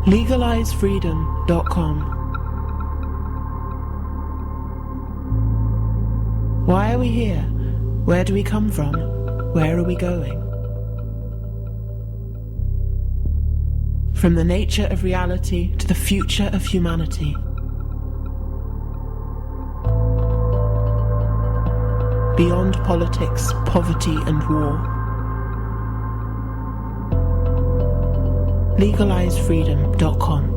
legalizefreedom.com. Why are we here? Where do we come from? Where are we going? From the nature of reality to the future of humanity. Beyond politics, poverty and war. legalizefreedom.com.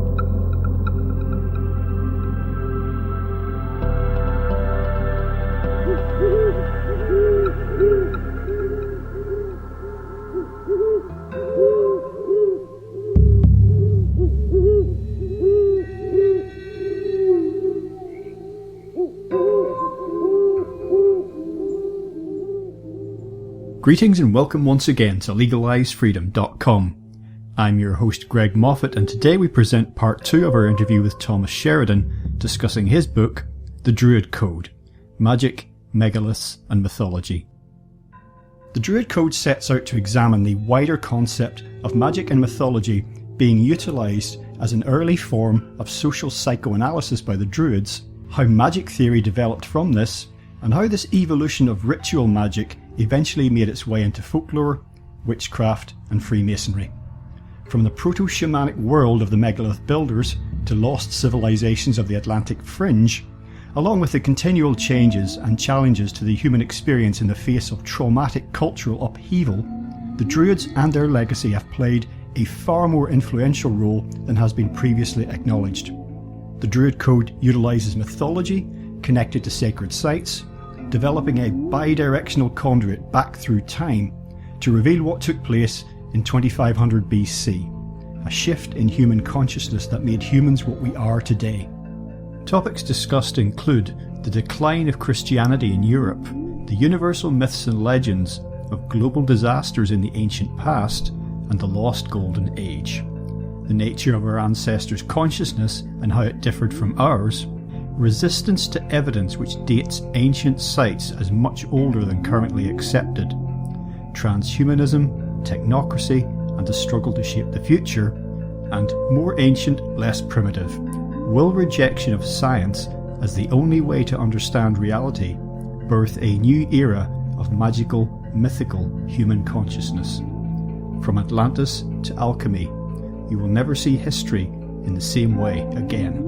Greetings and welcome once again to legalizefreedom.com. I'm your host Greg Moffat, and today we present part 2 of our interview with Thomas Sheridan discussing his book, The Druid Code, Magic, Megaliths and Mythology. The Druid Code sets out to examine the wider concept of magic and mythology being utilised as an early form of social psychoanalysis by the Druids, how magic theory developed from this, and how this evolution of ritual magic eventually made its way into folklore, witchcraft and Freemasonry. From the proto-shamanic world of the megalith builders to lost civilisations of the Atlantic fringe, along with the continual changes and challenges to the human experience in the face of traumatic cultural upheaval, the Druids and their legacy have played a far more influential role than has been previously acknowledged. The Druid Code utilises mythology connected to sacred sites, developing a bidirectional conduit back through time to reveal what took place in 2500 BC, a shift in human consciousness that made humans what we are today. Topics discussed include the decline of Christianity in Europe, the universal myths and legends of global disasters in the ancient past, and the lost golden age, the nature of our ancestors' consciousness and how it differed from ours, resistance to evidence which dates ancient sites as much older than currently accepted, transhumanism, technocracy and the struggle to shape the future, and more ancient, less primitive, will rejection of science as the only way to understand reality birth a new era of magical, mythical human consciousness. From Atlantis to alchemy, you will never see history in the same way again.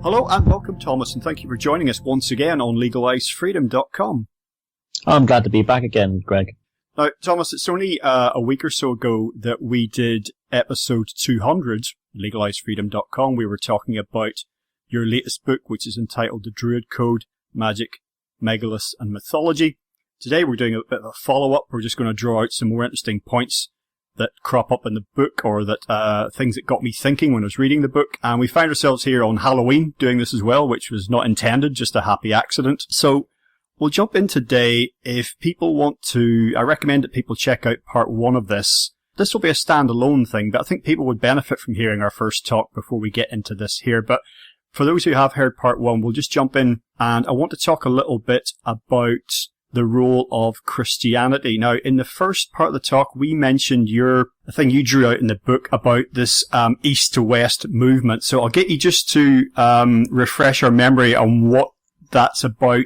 Hello and welcome, Thomas, and thank you for joining us once again on legalizefreedom.com. I'm glad to be back again, Greg. Now, Thomas, it's only a week or so ago that we did episode 200, legalizefreedom.com. We were talking about your latest book, which is entitled The Druid Code, Magic, Megaliths and Mythology. Today we're doing a bit of a follow-up. We're just going to draw out some more interesting points that crop up in the book, or that things that got me thinking when I was reading the book. And we find ourselves here on Halloween doing this as well, which was not intended, just a happy accident. So we'll jump in today. If people want to, I recommend that people check out part 1 of this. This will be a standalone thing, but I think people would benefit from hearing our first talk before we get into this here. But for those who have heard part 1, we'll just jump in, and I want to talk a little bit about the role of Christianity. Now, in the first part of the talk, we mentioned the thing you drew out in the book about this east to west movement. So I'll get you just to refresh our memory on what that's about,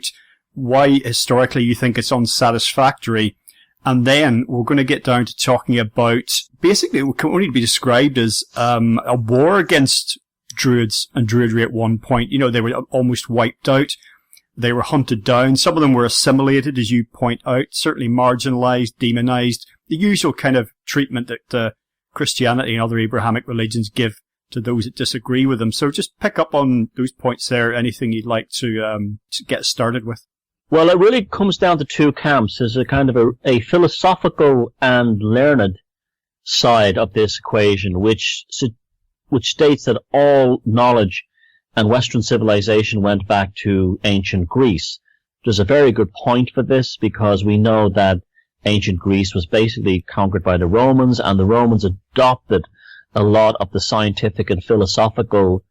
why historically you think it's unsatisfactory, and then we're going to get down to talking about, basically it can only be described as a war against Druids and Druidry at one point. You know, they were almost wiped out. They were hunted down. Some of them were assimilated, as you point out, certainly marginalised, demonised, the usual kind of treatment that Christianity and other Abrahamic religions give to those that disagree with them. So just pick up on those points there, anything you'd like to get started with. Well, it really comes down to two camps. There's a kind of a philosophical and learned side of this equation, which states that all knowledge and Western civilization went back to ancient Greece. There's a very good point for this, because we know that ancient Greece was basically conquered by the Romans, and the Romans adopted a lot of the scientific and philosophical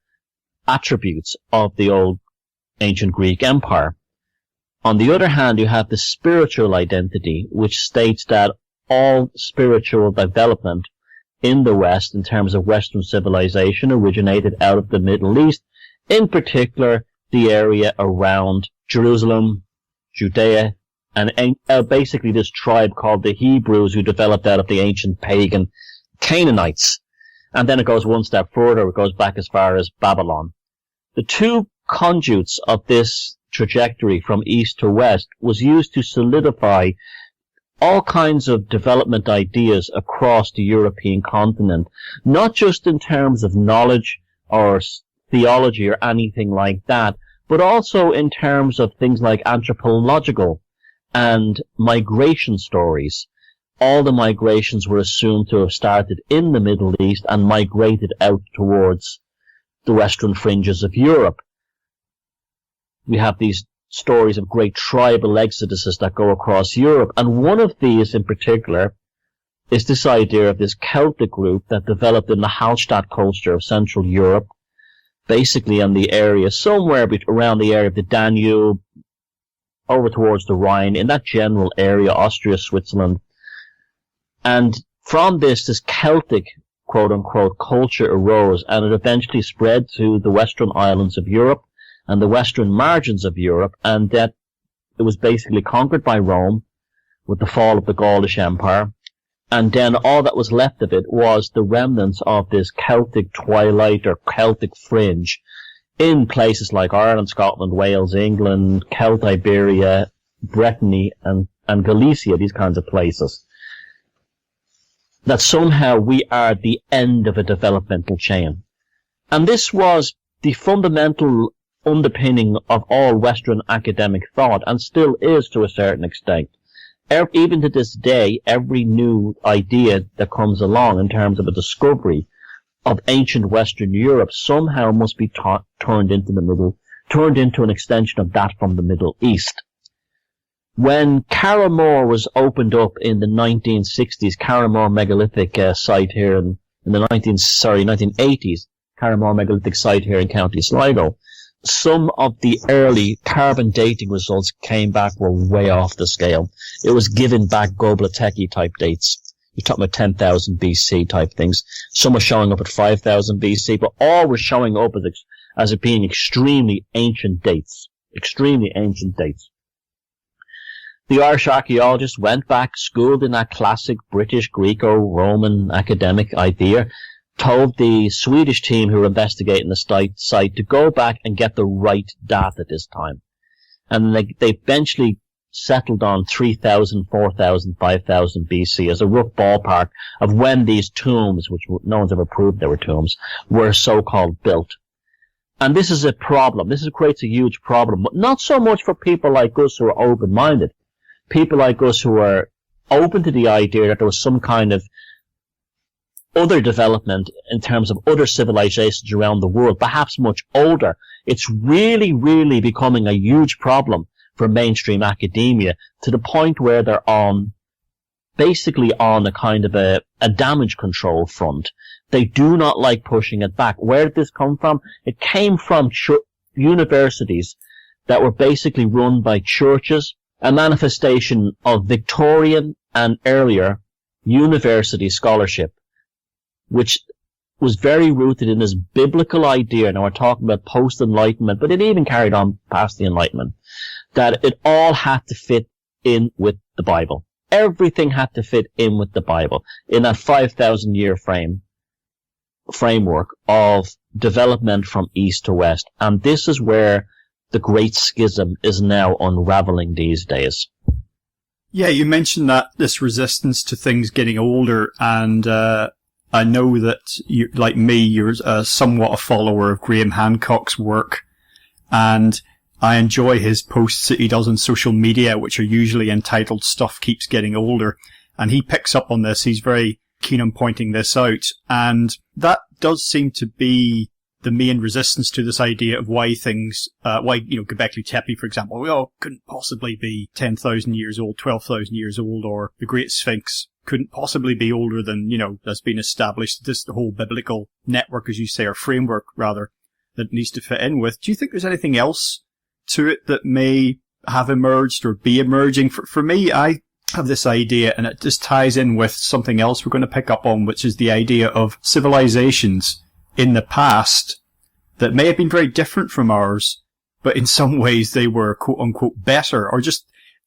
attributes of the old ancient Greek Empire. On the other hand, you have the spiritual identity, which states that all spiritual development in the West in terms of Western civilization originated out of the Middle East, in particular the area around Jerusalem, Judea, and basically this tribe called the Hebrews, who developed out of the ancient pagan Canaanites. And then it goes one step further, it goes back as far as Babylon. The two conduits of this trajectory from east to west was used to solidify all kinds of development ideas across the European continent, not just in terms of knowledge or theology or anything like that, but also in terms of things like anthropological and migration stories. All the migrations were assumed to have started in the Middle East and migrated out towards the western fringes of Europe. We have these stories of great tribal exoduses that go across Europe, and one of these in particular is this idea of this Celtic group that developed in the Hallstatt culture of Central Europe, basically in the area, somewhere around the area of the Danube, over towards the Rhine, in that general area, Austria, Switzerland. And from this Celtic, quote-unquote, culture arose, and it eventually spread to the western islands of Europe and the western margins of Europe, and that it was basically conquered by Rome with the fall of the Gaulish Empire. And then all that was left of it was the remnants of this Celtic twilight or Celtic fringe in places like Ireland, Scotland, Wales, England, Iberia, Brittany, and Galicia, these kinds of places. That somehow we are the end of a developmental chain. And this was the fundamental underpinning of all Western academic thought, and still is to a certain extent. Even to this day, every new idea that comes along in terms of a discovery of ancient Western Europe somehow must be turned into an extension of that from the Middle East. When Carramore was opened up in the 1960s, Carramore megalithic site here in the 1980s, Carramore megalithic site here in County Sligo, some of the early carbon dating results came back were way off the scale. It was giving back Göbekli type dates. You're talking about 10,000 BC type things. Some were showing up at 5,000 BC, but all were showing up as it being extremely ancient dates. Extremely ancient dates. The Irish archaeologists went back, schooled in that classic British Greco-Roman academic idea, told the Swedish team who were investigating the site to go back and get the right data this time. And they eventually settled on 3,000, 4,000, 5,000 BC as a rough ballpark of when these tombs, which no one's ever proved they were tombs, were so-called built. And this is a problem. This creates a huge problem, but not so much for people like us who are open-minded. People like us who are open to the idea that there was some kind of other development in terms of other civilizations around the world, perhaps much older. It's really, really becoming a huge problem for mainstream academia, to the point where they're basically on a kind of a damage control front. They do not like pushing it back. Where did this come from? It came from universities that were basically run by churches, a manifestation of Victorian and earlier university scholarship, which was very rooted in this biblical idea. Now we're talking about post-Enlightenment, but it even carried on past the Enlightenment, that it all had to fit in with the Bible. Everything had to fit in with the Bible in that 5,000 year framework of development from east to west. And this is where the Great Schism is now unraveling these days. Yeah, you mentioned that this resistance to things getting older, and I know that you, like me, you're somewhat a follower of Graham Hancock's work, and I enjoy his posts that he does on social media, which are usually entitled "Stuff Keeps Getting Older," and he picks up on this. He's very keen on pointing this out, and that does seem to be the main resistance to this idea of why things, Göbekli Tepe, for example, couldn't possibly be 10,000 years old, 12,000 years old, or the Great Sphinx couldn't possibly be older than, that's been established. This, the whole biblical network, as you say, or framework, rather, that needs to fit in with. Do you think there's anything else to it that may have emerged or be emerging? For me, I have this idea, and it just ties in with something else we're going to pick up on, which is the idea of civilizations in the past that may have been very different from ours, but in some ways they were quote-unquote better, or just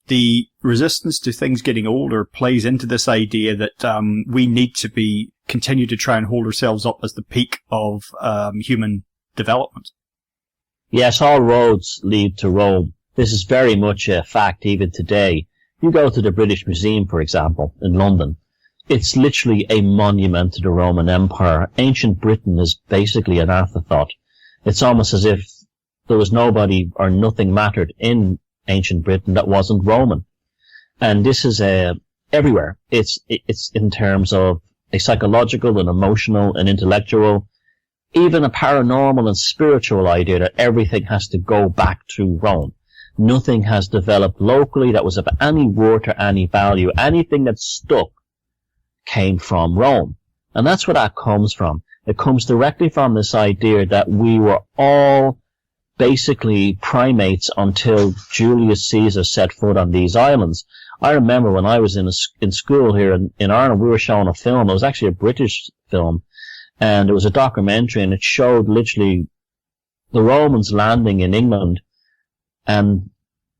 the resistance to things getting older plays into this idea that we need to continue to try and hold ourselves up as the peak of human development. Yes, all roads lead to Rome. This is very much a fact even today. You go to the British Museum, for example, in London. It's literally a monument to the Roman Empire. Ancient Britain is basically an afterthought. It's almost as if there was nobody or nothing mattered in ancient Britain that wasn't Roman. And this is everywhere. It's in terms of a psychological, an emotional, an intellectual, even a paranormal and spiritual idea that everything has to go back to Rome. Nothing has developed locally that was of any worth or any value. Anything that stuck came from Rome. And that's where that comes from. It comes directly from this idea that we were all basically primates until Julius Caesar set foot on these islands. I remember when I was in school here in Ireland, we were showing a film. It was actually a British film, and it was a documentary, and it showed literally the Romans landing in England, and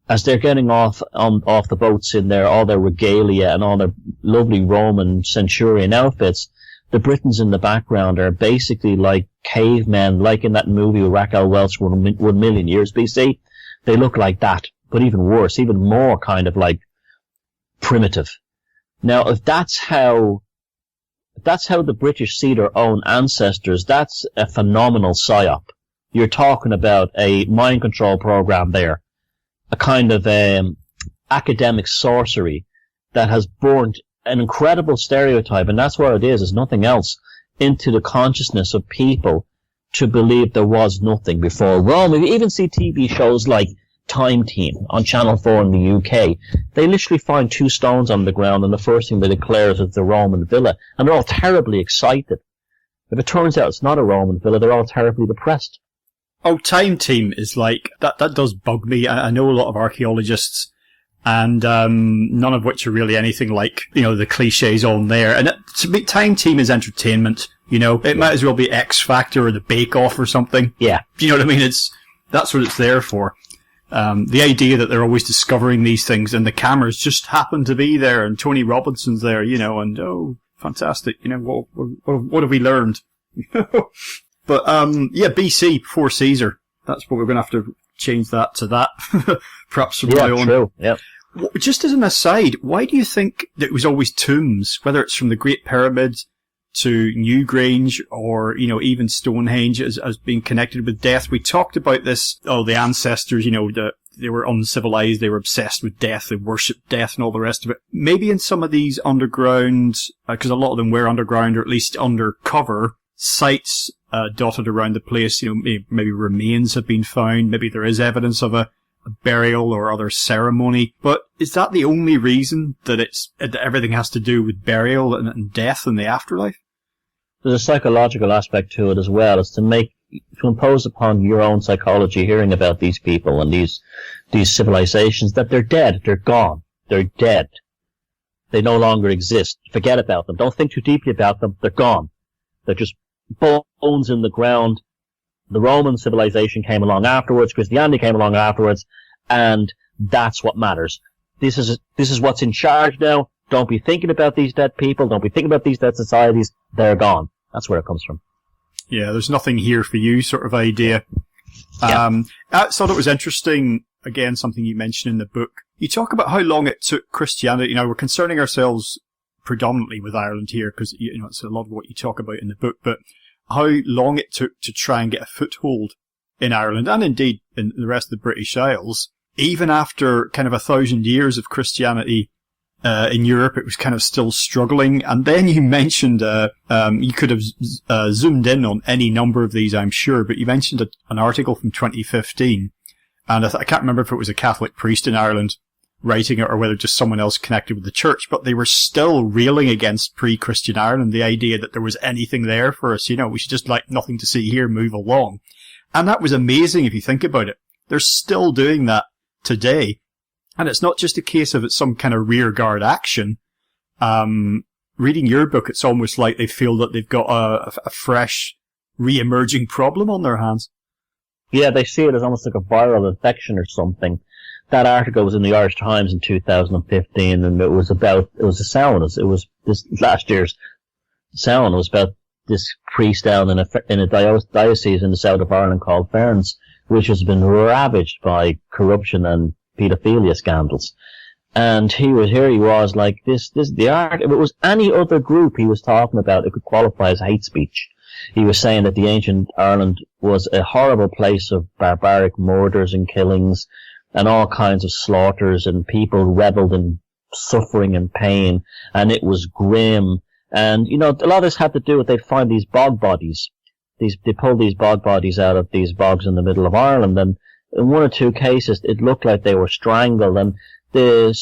as they're getting off the boats in all their regalia and all their lovely Roman centurion outfits, the Britons in the background are basically like cavemen, like in that movie with Raquel Welch, 1 million years BC. They look like that, but even worse, even more kind of like primitive. Now, if that's how the British see their own ancestors, that's a phenomenal psyop. You're talking about a mind control program there, a kind of academic sorcery that has burnt an incredible stereotype, and that's what it is nothing else, into the consciousness of people to believe there was nothing before Rome. You even see TV shows like Time Team on Channel 4 in the UK. They literally find 2 stones on the ground, and the first thing they declare is it's a Roman villa, and they're all terribly excited. If it turns out it's not a Roman villa, they're all terribly depressed. Oh, Time Team is like, that does bug me. I know a lot of archaeologists, and none of which are really anything like, the cliches on there. And to me, Time Team is entertainment, It might as well be X Factor or the Bake Off or something. Yeah. You know what I mean? That's what it's there for. The idea that they're always discovering these things and the cameras just happen to be there and Tony Robinson's there, and oh, fantastic, what have we learned? But, BC, before Caesar. That's what we're going to have to change that to that. Perhaps from now on. True. Yeah. Just as an aside, why do you think that it was always tombs, whether it's from the Great Pyramid to Newgrange or, even Stonehenge as being connected with death? We talked about this, the ancestors, they were uncivilized, they were obsessed with death, they worshipped death and all the rest of it. Maybe in some of these underground, because a lot of them were underground or at least undercover sites, dotted around the place, maybe remains have been found, maybe there is evidence of a burial or other ceremony. But is that the only reason that everything has to do with burial and death and the afterlife? There's a psychological aspect to it as well, is to impose upon your own psychology hearing about these people and these civilizations that they're dead, they're gone, they're dead. They no longer exist. Forget about them. Don't think too deeply about them. They're gone. They're just bones in the ground. The Roman civilization came along afterwards, Christianity came along afterwards, and that's what matters. This is what's in charge now. Don't be thinking about these dead people. Don't be thinking about these dead societies. They're gone. That's where it comes from. Yeah, there's nothing here for you sort of idea. Yeah. I thought it was interesting, again, something you mentioned in the book. You talk about how long it took Christianity. We're concerning ourselves predominantly with Ireland here because, it's a lot of what you talk about in the book, but how long it took to try and get a foothold in Ireland and indeed in the rest of the British Isles. Even after kind of 1,000 years of Christianity in Europe, it was kind of still struggling. And then you mentioned, you could have zoomed in on any number of these, I'm sure, but you mentioned an article from 2015. And I can't remember if it was a Catholic priest in Ireland writing it or whether just someone else connected with the church, but they were still railing against pre-Christian Ireland, the idea that there was anything there for us, we should just nothing to see here, move along. And that was amazing if you think about it. They're still doing that today. And it's not just a case of it's some kind of rearguard action. Reading your book, it's almost like they feel that they've got a fresh, re-emerging problem on their hands. Yeah, they see it as almost like a viral infection or something. That article was in the Irish Times in 2015, and it was a Samhain. It was this last year's Samhain. It was about this priest down in a diocese in the south of Ireland called Ferns, which has been ravaged by corruption and paedophilia scandals. And here he was like if it was any other group he was talking about, it could qualify as hate speech. He was saying that the ancient Ireland was a horrible place of barbaric murders and killings and all kinds of slaughters, and people reveled in suffering and pain, and it was grim. And, a lot of this had to do with they'd find these bog bodies. They pulled these bog bodies out of these bogs in the middle of Ireland, and in one or two cases it looked like they were strangled, and the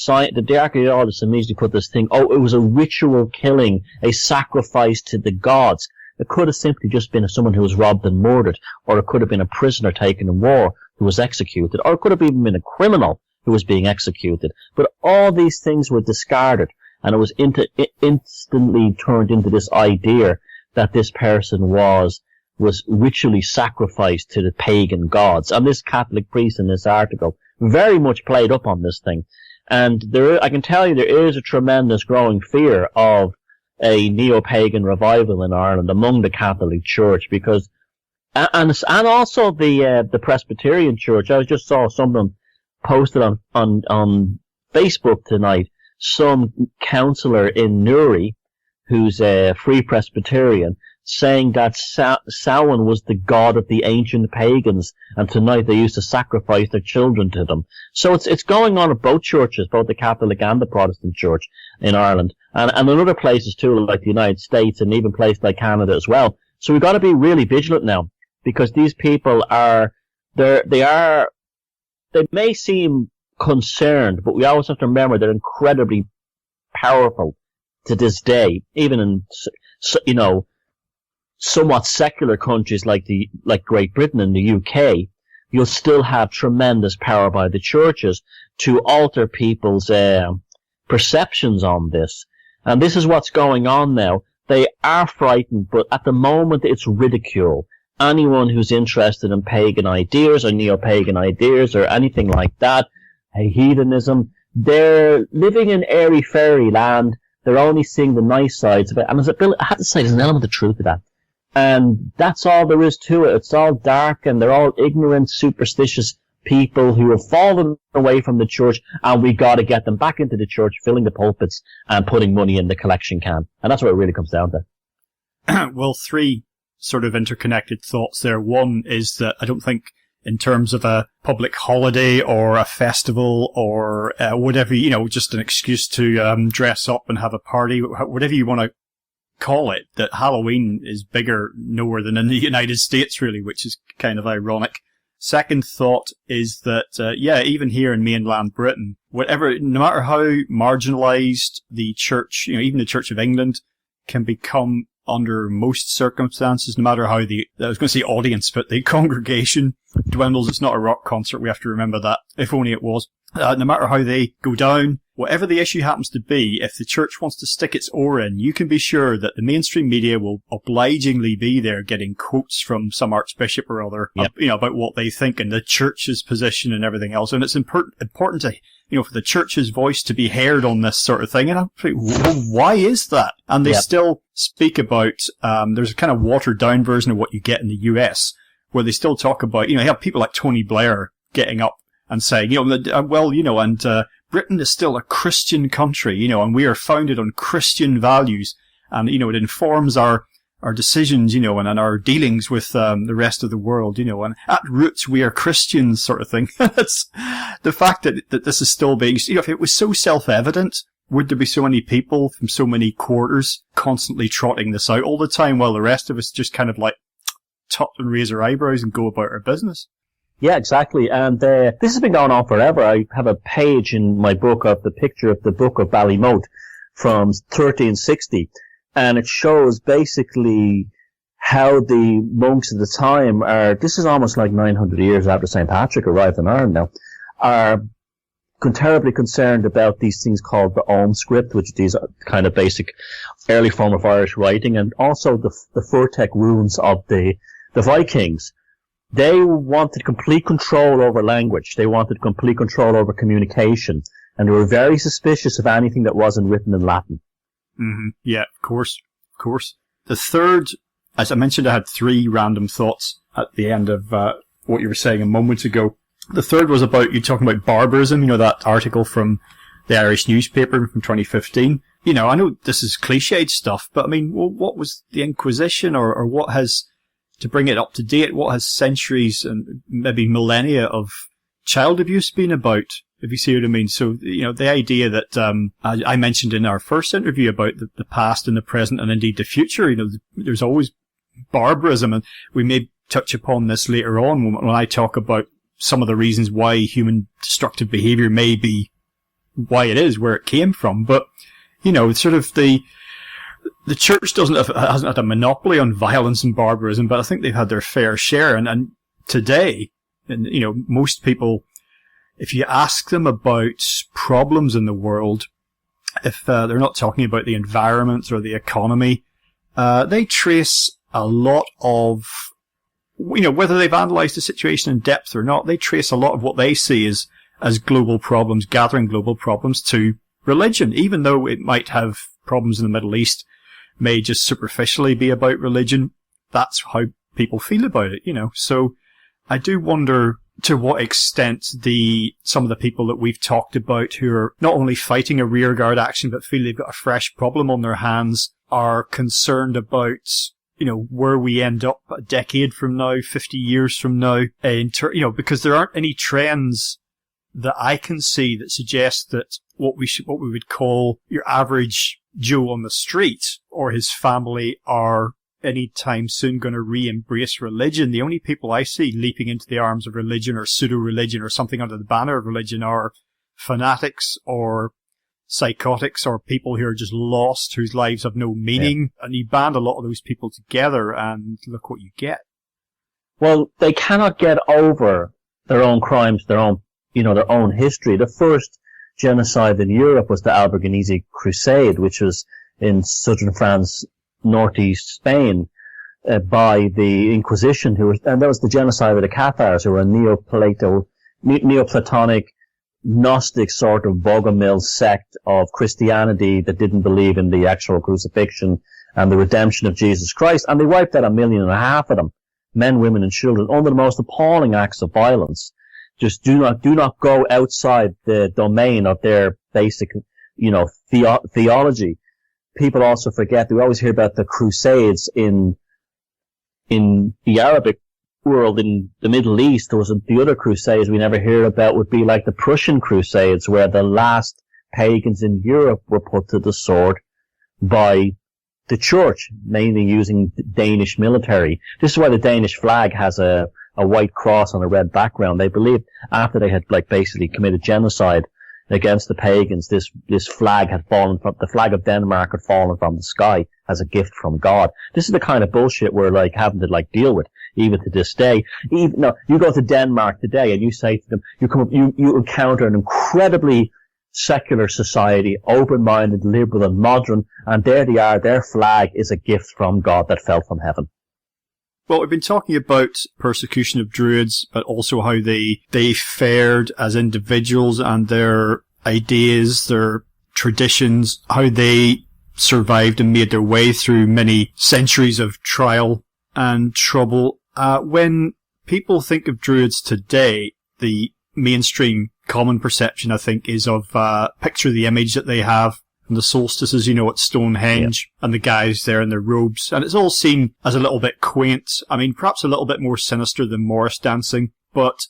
archaeologists immediately put this thing, it was a ritual killing, a sacrifice to the gods. It could have simply just been someone who was robbed and murdered, or it could have been a prisoner taken in war who was executed, or it could have even been a criminal who was being executed. But all these things were discarded, and it was instantly turned into this idea that this person was ritually sacrificed to the pagan gods. And this Catholic priest in this article very much played up on this thing. And I can tell you there is a tremendous growing fear of a neo-pagan revival in Ireland among the Catholic Church, because, and also the Presbyterian Church. I just saw someone posted on Facebook tonight, some councillor in Newry, who's a Free Presbyterian, saying that Samhain was the god of the ancient pagans, and tonight they used to sacrifice their children to them. So it's going on at both churches, both the Catholic and the Protestant Church in Ireland, and in other places too, like the United States, and even places like Canada as well. So we've got to be really vigilant now, because these people they may seem concerned, but we always have to remember they're incredibly powerful to this day, even in, somewhat secular countries like Great Britain and the UK. You'll still have tremendous power by the churches to alter people's perceptions on this. And this is what's going on now. They are frightened, but at the moment it's ridicule. Anyone who's interested in pagan ideas or neo-pagan ideas or anything like that, heathenism, they're living in airy-fairy land. They're only seeing the nice sides of it. And I have to say, there's an element of truth to that. And that's all there is to it. It's all dark, and they're all ignorant, superstitious people who have fallen away from the church, and we got to get them back into the church, filling the pulpits and putting money in the collection can. And that's what it really comes down to. Well, three sort of interconnected thoughts there. One is that I don't think in terms of a public holiday or a festival or whatever, just an excuse to dress up and have a party, whatever you want to call it, that Halloween is bigger nowhere than in the United States, really, which is kind of ironic. Second thought is that, even here in mainland Britain, no matter how marginalised the church, even the Church of England can become under most circumstances, no matter how I was going to say audience, but the congregation dwindles. It's not a rock concert, we have to remember that, if only it was. No matter how they go down, whatever the issue happens to be, if the church wants to stick its oar in, you can be sure that the mainstream media will obligingly be there getting quotes from some archbishop or other, about what they think and the church's position and everything else. And it's important to, for the church's voice to be heard on this sort of thing. And I'm like, why is that? And they still speak about, there's a kind of watered down version of what you get in the US, where they still talk about, you have people like Tony Blair getting up and saying, Britain is still a Christian country, and we are founded on Christian values, and, it informs our decisions, and our dealings with, the rest of the world, and at roots we are Christians, sort of thing. That's the fact that this is still being, if it was so self-evident, would there be so many people from so many quarters constantly trotting this out all the time, while the rest of us just kind of like top and raise our eyebrows and go about our business? Yeah, exactly. And this has been going on forever. I have a page in my book of the picture of the Book of Ballymote from 1360, and it shows basically how the monks at the time this is almost like 900 years after St. Patrick arrived in Ireland now, are terribly concerned about these things called the Ogham script, which is kind of basic early form of Irish writing, and also the Furtek runes of the Vikings. They wanted complete control over language. They wanted complete control over communication, and they were very suspicious of anything that wasn't written in Latin. Mm-hmm. Yeah, of course. The third, as I mentioned, I had 3 random thoughts at the end of what you were saying a moment ago. The third was about you talking about barbarism, that article from the Irish newspaper from 2015. I know this is cliched stuff, but I mean, what was the Inquisition, or what has, to bring it up to date, what has centuries and maybe millennia of child abuse been about, if you see what I mean? So, the idea that I mentioned in our first interview about the past and the present and indeed the future, there's always barbarism, and we may touch upon this later on when I talk about some of the reasons why human destructive behaviour may be why it is, where it came from. But, sort of the church hasn't had a monopoly on violence and barbarism, but I think they've had their fair share. And today, most people, if you ask them about problems in the world, if they're not talking about the environment or the economy, they trace a lot of, whether they've analysed the situation in depth or not, they trace a lot of what they see as global problems, gathering global problems, to religion, even though it might have problems in the Middle East, may just superficially be about religion. That's how people feel about it, So I do wonder to what extent some of the people that we've talked about who are not only fighting a rearguard action but feel they've got a fresh problem on their hands are concerned about where we end up a decade from now, 50 years from now, because there aren't any trends that I can see that suggest that what we would call your average Joe on the street or his family are anytime soon going to re-embrace religion. The only people I see leaping into the arms of religion or pseudo-religion or something under the banner of religion are fanatics or psychotics or people who are just lost, whose lives have no meaning. Yeah. And you band a lot of those people together and look what you get. Well, they cannot get over their own crimes, their own history. The first genocide in Europe was the Albigenese Crusade, which was in southern France, northeast Spain, by the Inquisition, and that was the genocide of the Cathars, who were a Neoplatonic, Gnostic sort of Bogomil sect of Christianity that didn't believe in the actual crucifixion and the redemption of Jesus Christ, and they wiped out 1.5 million of them, men, women, and children, under the most appalling acts of violence. Just do not go outside the domain of their basic, theology. People also forget, we always hear about the Crusades in the Arabic world, in the Middle East. There was the other Crusades we never hear about would be like the Prussian Crusades, where the last pagans in Europe were put to the sword by the church, mainly using the Danish military. This is why the Danish flag has a white cross on a red background. They believed after they had basically committed genocide against the pagans, this flag had fallen from, the flag of Denmark had fallen from the sky as a gift from God. This is the kind of bullshit we're having to deal with, even to this day. You go to Denmark today and you say to them, you encounter an incredibly secular society, open-minded, liberal and modern, and there they are, their flag is a gift from God that fell from heaven. Well, we've been talking about persecution of Druids, but also how they fared as individuals and their ideas, their traditions, how they survived and made their way through many centuries of trial and trouble. When people think of Druids today, the mainstream common perception, I think, is of picture the image that they have and the solstices, at Stonehenge, and the guys there in their robes. And it's all seen as a little bit quaint. I mean, perhaps a little bit more sinister than Morris dancing, but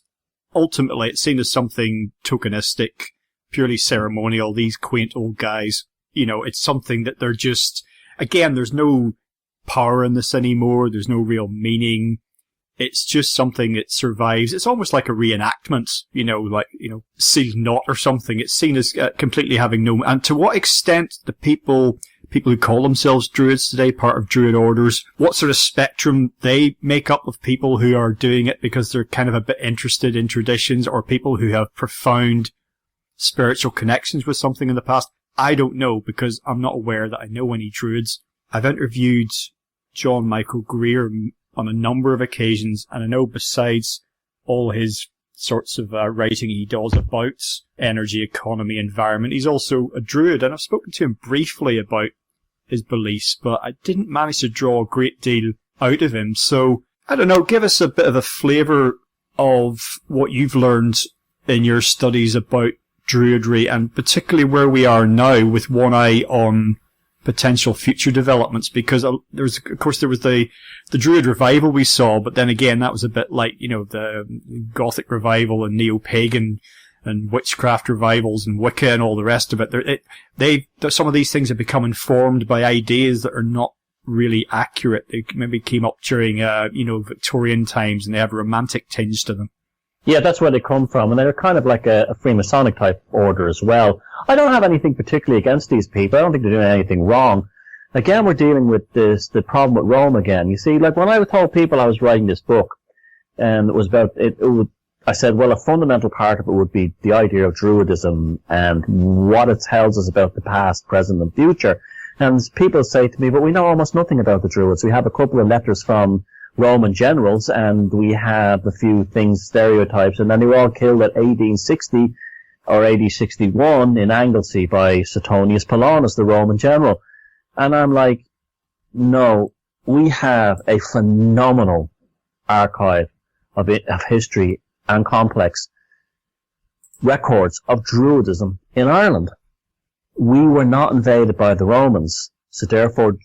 ultimately it's seen as something tokenistic, purely ceremonial. These quaint old guys, it's something that they're just, again, there's no power in this anymore. There's no real meaning. It's just something that survives. It's almost like a reenactment, sealed knot or something. It's seen as completely having no... And to what extent the people who call themselves Druids today, part of Druid orders, what sort of spectrum they make up of people who are doing it because they're kind of a bit interested in traditions, or people who have profound spiritual connections with something in the past. I don't know, because I'm not aware that I know any Druids. I've interviewed John Michael Greer on a number of occasions, and I know besides all his sorts of writing he does about energy, economy, environment, he's also a Druid, and I've spoken to him briefly about his beliefs, but I didn't manage to draw a great deal out of him. So, I don't know, give us a bit of a flavour of what you've learned in your studies about Druidry, and particularly where we are now, with one eye on potential future developments, because there was the Druid revival we saw, but then again that was a bit like, the Gothic revival and neo-pagan and witchcraft revivals and Wicca and all the rest of it. Some of these things have become informed by ideas that are not really accurate. They maybe came up during Victorian times, and they have a romantic tinge to them. Yeah, that's where they come from, and they're kind of like a Freemasonic type order as well. I don't have anything particularly against these people. I don't think they're doing anything wrong. Again, we're dealing with the problem with Rome again. You see, like when I told people I was writing this book, and it was about I said, well, a fundamental part of it would be the idea of Druidism and what it tells us about the past, present, and future. And people say to me, but we know almost nothing about the Druids. We have a couple of letters from Roman generals, and we have a few things, stereotypes, and then they were all killed at AD 60 or AD 61 in Anglesey by Suetonius Paulinus, the Roman general. And I'm like, no, we have a phenomenal archive of history and complex records of Druidism in Ireland. We were not invaded by the Romans, so therefore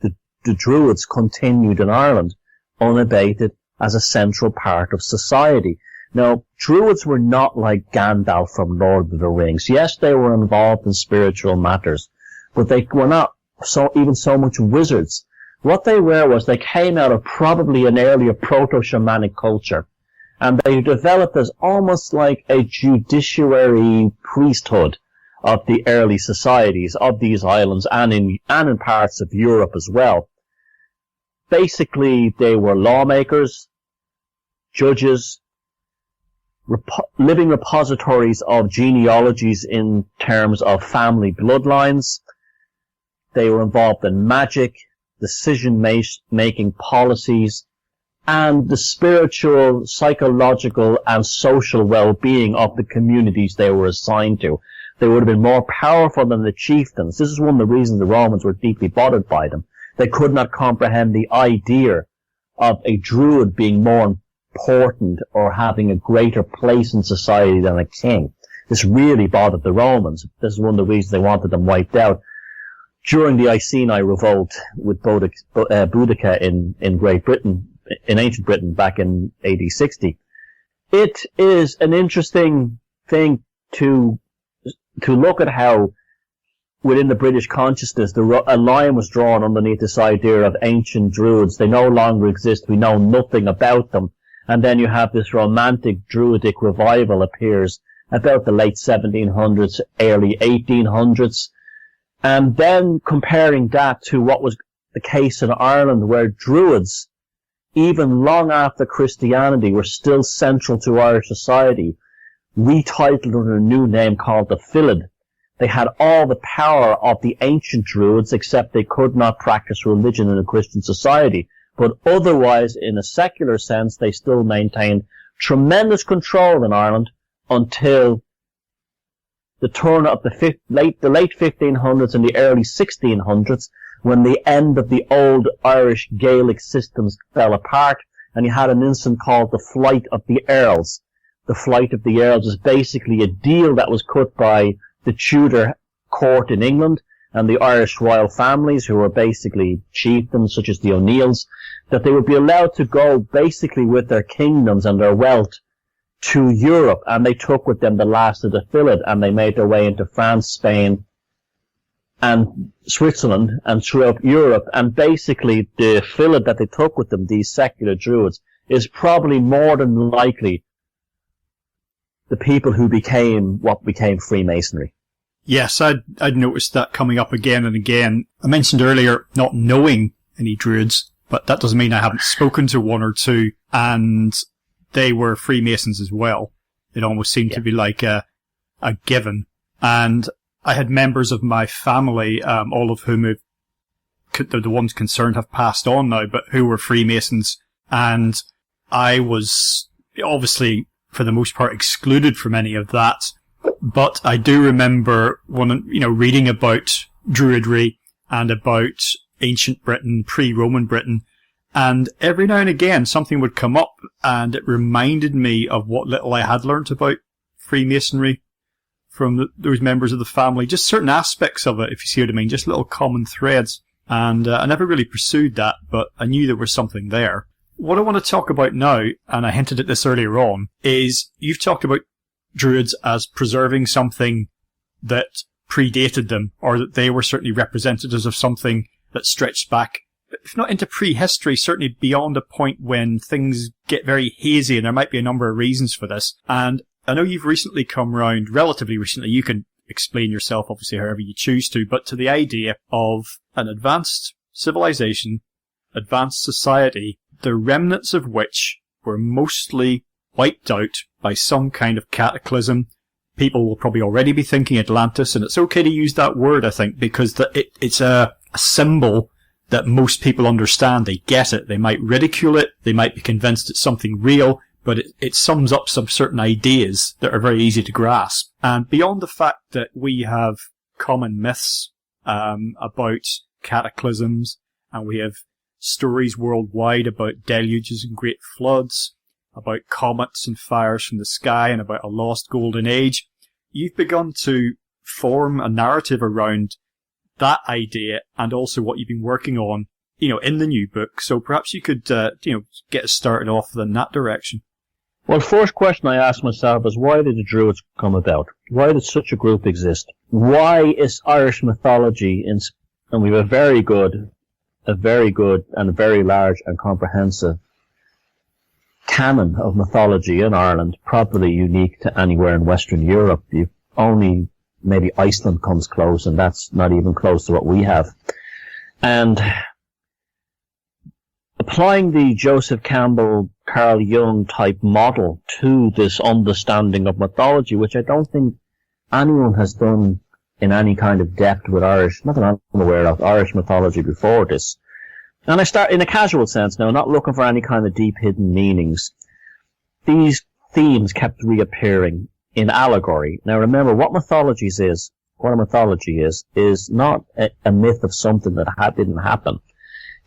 the Druids continued in Ireland unabated as a central part of society. Now, Druids were not like Gandalf from Lord of the Rings. Yes, they were involved in spiritual matters, but they were not so much wizards. What they were was they came out of probably an earlier proto-shamanic culture, and they developed as almost like a judiciary priesthood of the early societies of these islands and in parts of Europe as well. Basically, they were lawmakers, judges, living repositories of genealogies in terms of family bloodlines. They were involved in magic, decision-making policies, and the spiritual, psychological, and social well-being of the communities they were assigned to. They would have been more powerful than the chieftains. This is one of the reasons the Romans were deeply bothered by them. They could not comprehend the idea of a druid being more important or having a greater place in society than a king. This really bothered the Romans. This is one of the reasons they wanted them wiped out. During the Iceni revolt with Boudica in Great Britain, in ancient Britain back in AD 60, it is an interesting thing to look at how within the British consciousness, a line was drawn underneath this idea of ancient Druids. They no longer exist. We know nothing about them. And then you have this romantic Druidic revival appears about the late 1700s, early 1800s. And then comparing that to what was the case in Ireland, where Druids, even long after Christianity, were still central to Irish society, retitled under a new name called the Fillid. They had all the power of the ancient Druids, except they could not practice religion in a Christian society. But otherwise, in a secular sense, they still maintained tremendous control in Ireland until the turn of the late 1500s and the early 1600s, when the end of the old Irish Gaelic systems fell apart, and you had an incident called the Flight of the Earls. The Flight of the Earls is basically a deal that was cut by the Tudor court in England and the Irish royal families, who were basically chieftains such as the O'Neills, that they would be allowed to go basically with their kingdoms and their wealth to Europe, and they took with them the last of the Fillid, and they made their way into France, Spain, and Switzerland, and throughout Europe. And basically the Fillid that they took with them, these secular Druids, is probably more than likely the people who became what became Freemasonry. Yes, I'd noticed that coming up again and again. I mentioned earlier not knowing any Druids, but that doesn't mean I haven't spoken to one or two, and they were Freemasons as well. It almost seemed to be like a a given. And I had members of my family, all of whom the ones concerned have passed on now, but who were Freemasons. And I was obviously, for the most part, excluded from any of that. But I do remember reading about Druidry and about ancient Britain, pre-Roman Britain. And every now and again, something would come up and it reminded me of what little I had learnt about Freemasonry from those members of the family. Just certain aspects of it, if you see what I mean, just little common threads. And I never really pursued that, but I knew there was something there. What I want to talk about now, and I hinted at this earlier on, is you've talked about Druids as preserving something that predated them, or that they were certainly representatives of something that stretched back, if not into prehistory, certainly beyond a point when things get very hazy, and there might be a number of reasons for this. And I know you've recently come round, relatively recently, you can explain yourself obviously however you choose to, but to the idea of an advanced civilization, advanced society, the remnants of which were mostly wiped out by some kind of cataclysm. People will probably already be thinking Atlantis, and it's okay to use that word, I think, because it's a symbol that most people understand. They get it. They might ridicule it. They might be convinced it's something real, but it sums up some certain ideas that are very easy to grasp. And beyond the fact that we have common myths about cataclysms, and we have stories worldwide about deluges and great floods, about comets and fires from the sky, and about a lost golden age, you've begun to form a narrative around that idea and also what you've been working on, in the new book. So perhaps you could, get us started off in that direction. Well, first question I asked myself is, why did the Druids come about? Why did such a group exist? Why is Irish mythology, and we have a very good and a very large and comprehensive canon of mythology in Ireland, probably unique to anywhere in Western Europe. Only maybe Iceland comes close, and that's not even close to what we have. And applying the Joseph Campbell, Carl Jung type model to this understanding of mythology, which I don't think anyone has done in any kind of depth with Irish, not that I'm aware of, Irish mythology before this. And I start in a casual sense now, not looking for any kind of deep hidden meanings. These themes kept reappearing in allegory. Now remember, what a mythology is not a myth of something that didn't happen.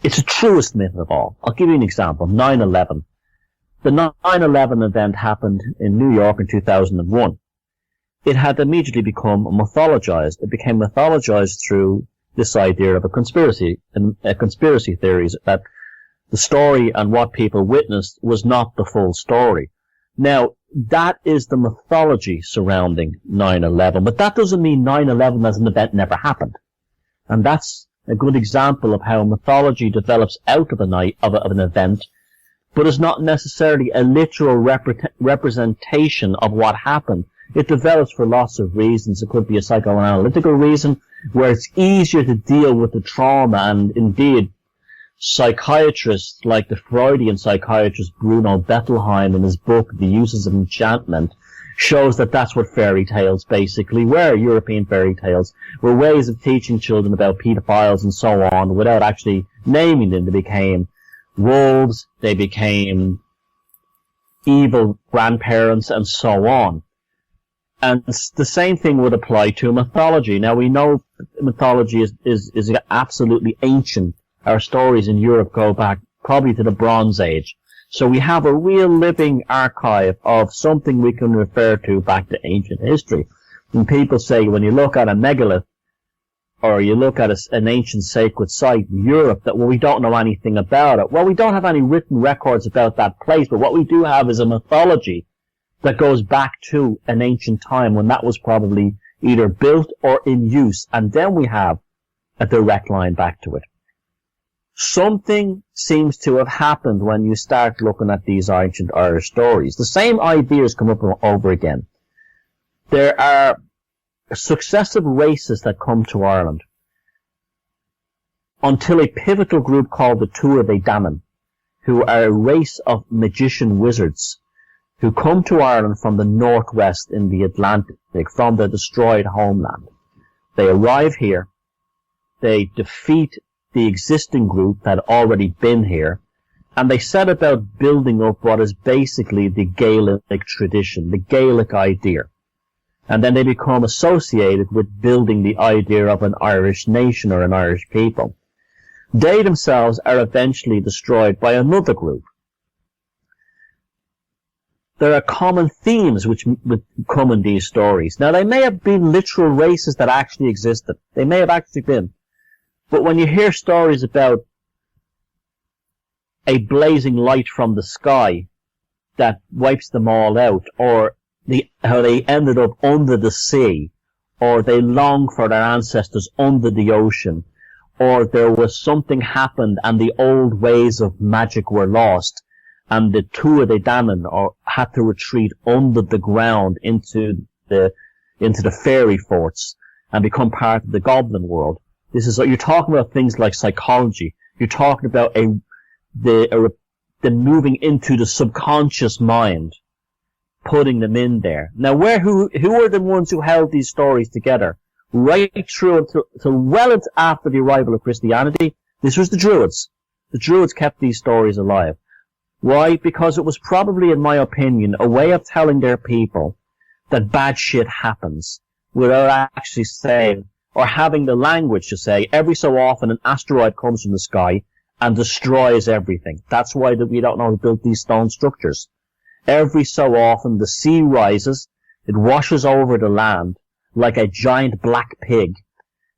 It's the truest myth of all. I'll give you an example. 9/11. The 9/11 event happened in New York in 2001. It had immediately become mythologized. It became mythologized through this idea of a conspiracy theories, that the story and what people witnessed was not the full story. Now, that is the mythology surrounding 9/11, but that doesn't mean 9/11 as an event never happened. And that's a good example of how mythology develops out of an event, but is not necessarily a literal representation of what happened. It develops for lots of reasons. It could be a psychoanalytical reason, where it's easier to deal with the trauma, and indeed, psychiatrists like the Freudian psychiatrist Bruno Bettelheim in his book The Uses of Enchantment shows that that's what fairy tales basically were. European fairy tales were ways of teaching children about pedophiles and so on without actually naming them. They became wolves, they became evil grandparents, and so on. And the same thing would apply to mythology. Now, we know mythology is absolutely ancient. Our stories in Europe go back probably to the Bronze Age. So we have a real living archive of something we can refer to back to ancient history. And people say, when you look at a megalith, or you look at an ancient sacred site in Europe, that, well, we don't know anything about it. Well, we don't have any written records about that place, but what we do have is a mythology that goes back to an ancient time when that was probably either built or in use, and then we have a direct line back to it. Something seems to have happened when you start looking at these ancient Irish stories. The same ideas come up over again. There are successive races that come to Ireland until a pivotal group called the Tuatha Dé Danann, who are a race of magician wizards, who come to Ireland from the northwest in the Atlantic, from their destroyed homeland. They arrive here, they defeat the existing group that had already been here, and they set about building up what is basically the Gaelic tradition, the Gaelic idea. And then they become associated with building the idea of an Irish nation or an Irish people. They themselves are eventually destroyed by another group. There are common themes which come in these stories. Now, they may have been literal races that actually existed. They may have actually been. But when you hear stories about a blazing light from the sky that wipes them all out, or how they ended up under the sea, or they long for their ancestors under the ocean, or there was something happened and the old ways of magic were lost, and the Tuatha De Danann had to retreat under the ground into the fairy forts and become part of the goblin world. You're talking about things like psychology. You're talking about the moving into the subconscious mind, putting them in there. Now, who are the ones who held these stories together right through until well after the arrival of Christianity? This was the Druids. The Druids kept these stories alive. Why? Because it was probably, in my opinion, a way of telling their people that bad shit happens without actually saying, or having the language to say, every so often an asteroid comes from the sky and destroys everything. That's why we don't know who built these stone structures. Every so often the sea rises, it washes over the land like a giant black pig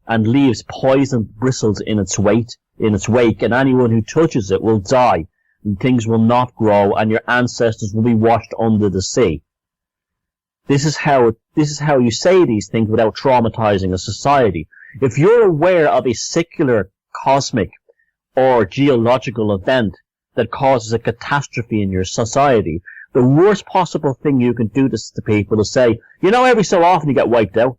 and leaves poisoned bristles in its wake, and anyone who touches it will die, and things will not grow, and your ancestors will be washed under the sea. This is how you say these things without traumatizing a society. If you're aware of a secular, cosmic, or geological event that causes a catastrophe in your society, the worst possible thing you can do to people is say, every so often you get wiped out.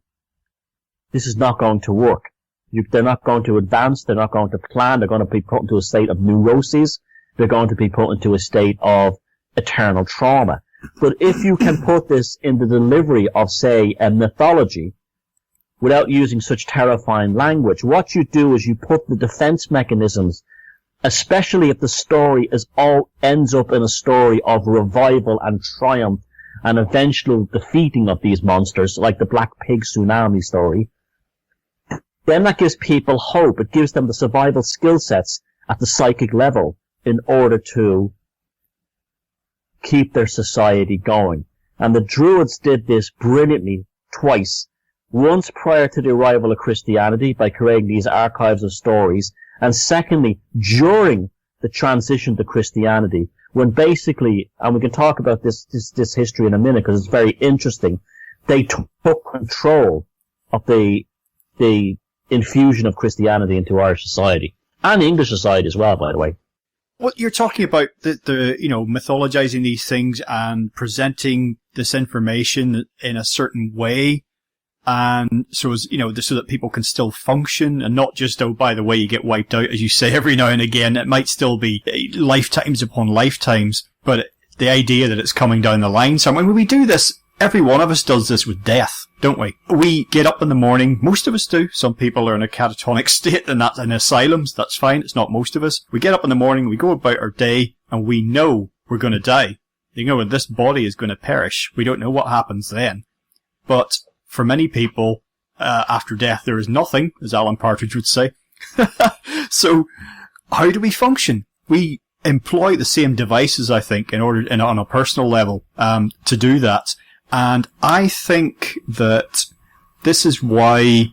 This is not going to work. They're not going to advance, they're not going to plan, they're going to be put into a state of neuroses, they're going to be put into a state of eternal trauma. But if you can put this in the delivery of, say, a mythology, without using such terrifying language, what you do is you put the defense mechanisms, especially if the story ends up in a story of revival and triumph and eventual defeating of these monsters, like the Black Pig Tsunami story, then that gives people hope. It gives them the survival skill sets at the psychic level in order to keep their society going. And the Druids did this brilliantly twice. Once prior to the arrival of Christianity by creating these archives of stories, and secondly, during the transition to Christianity, when basically, and we can talk about this history in a minute because it's very interesting, they took control of the infusion of Christianity into Irish society. And English society as well, by the way. What you're talking about, the mythologizing these things and presenting this information in a certain way, and so that people can still function and not just, oh, by the way, you get wiped out, as you say, every now and again. It might still be lifetimes upon lifetimes, but the idea that it's coming down the line. So when we do this, every one of us does this with death, don't we? We get up in the morning, most of us do. Some people are in a catatonic state, and that's in asylums. That's fine. It's not most of us. We get up in the morning, we go about our day, and we know we're going to die. This body is going to perish. We don't know what happens then. But for many people, after death, there is nothing, as Alan Partridge would say. So, how do we function? We employ the same devices, I think, on a personal level, to do that. And I think that this is why,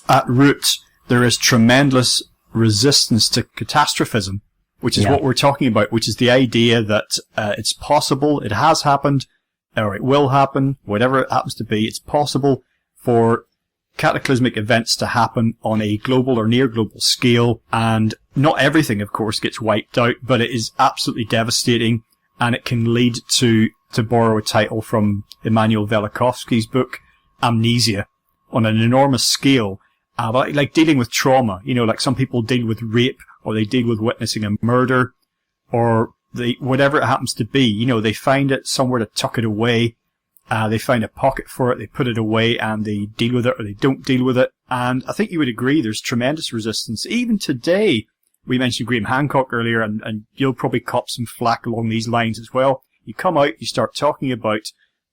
at root, there is tremendous resistance to catastrophism, which is what we're talking about, which is the idea that it's possible, it has happened, or it will happen, whatever it happens to be, it's possible for cataclysmic events to happen on a global or near global scale, and not everything, of course, gets wiped out, but it is absolutely devastating, and it can lead to borrow a title from Immanuel Velikovsky's book, Amnesia, on an enormous scale, like dealing with trauma. Like some people deal with rape, or they deal with witnessing a murder, or whatever it happens to be, they find it somewhere to tuck it away. They find a pocket for it, they put it away, and they deal with it or they don't deal with it. And I think you would agree there's tremendous resistance. Even today, we mentioned Graham Hancock earlier, and you'll probably cop some flack along these lines as well. You come out, you start talking about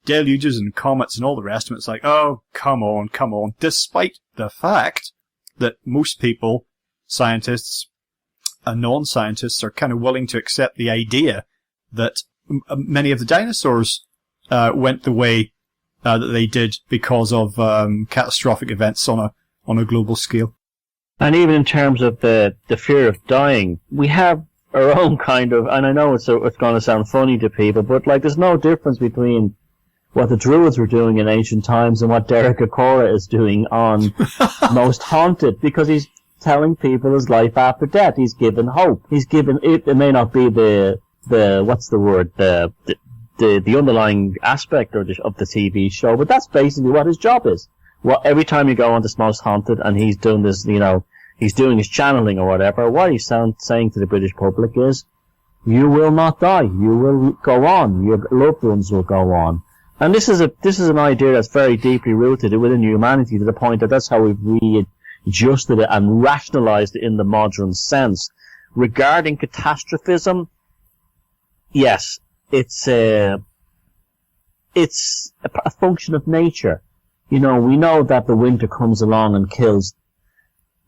deluges and comets and all the rest of it. It's like, oh, come on. Despite the fact that most people, scientists and non-scientists, are kind of willing to accept the idea that many of the dinosaurs went the way that they did because of catastrophic events on a global scale. And even in terms of the fear of dying, we have our own kind of, and I know it's going to sound funny to people, but like there's no difference between what the Druids were doing in ancient times and what Derek Acora is doing on Most Haunted, because he's telling people his life after death. He's given hope. He's given, it may not be the what's the word, the underlying aspect of the TV show, but that's basically what his job is. Well, every time you go on this Most Haunted and he's doing this, he's doing his channeling or whatever, what he's saying to the British public is, you will not die. You will go on. Your loved ones will go on. And this is an idea that's very deeply rooted within humanity, to the point that that's how we've readjusted it and rationalized it in the modern sense. Regarding catastrophism, yes, it's a function of nature. We know that the winter comes along and kills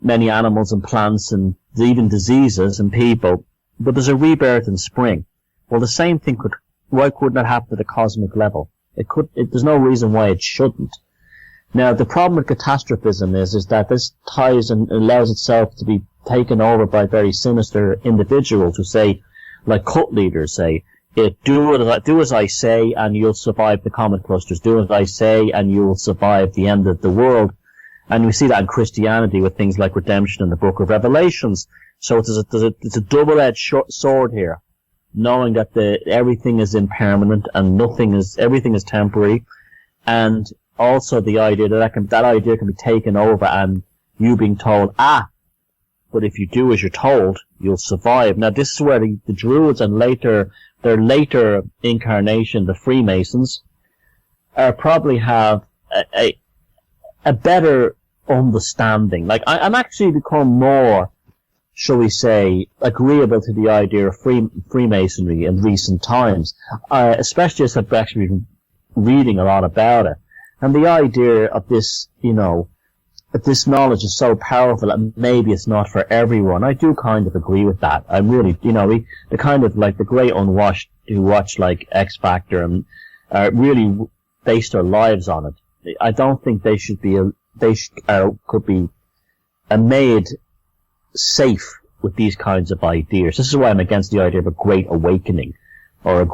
many animals and plants and even diseases and people, but there's a rebirth in spring. Well, the same thing why couldn't that happen at a cosmic level? There's no reason why it shouldn't. Now, the problem with catastrophism is that this ties and allows itself to be taken over by very sinister individuals who say, like cult leaders say, do as I say and you'll survive the comet clusters. Do as I say and you'll survive the end of the world. And we see that in Christianity with things like redemption in the Book of Revelations. So it's a double-edged sword here, knowing that everything is impermanent and everything is temporary, and also the idea that idea can be taken over and you being told, but if you do as you're told, you'll survive. Now this is where the Druids and their later incarnation, the Freemasons, probably have a better understanding. Like, I'm actually become more, shall we say, agreeable to the idea of Freemasonry in recent times, especially as I've actually been reading a lot about it. And the idea of this, that this knowledge is so powerful that maybe it's not for everyone. I do kind of agree with that. I really, the kind of like the great unwashed who watch like X Factor and really base their lives on it. I don't think they should be, could be made safe with these kinds of ideas. This is why I'm against the idea of a great awakening, or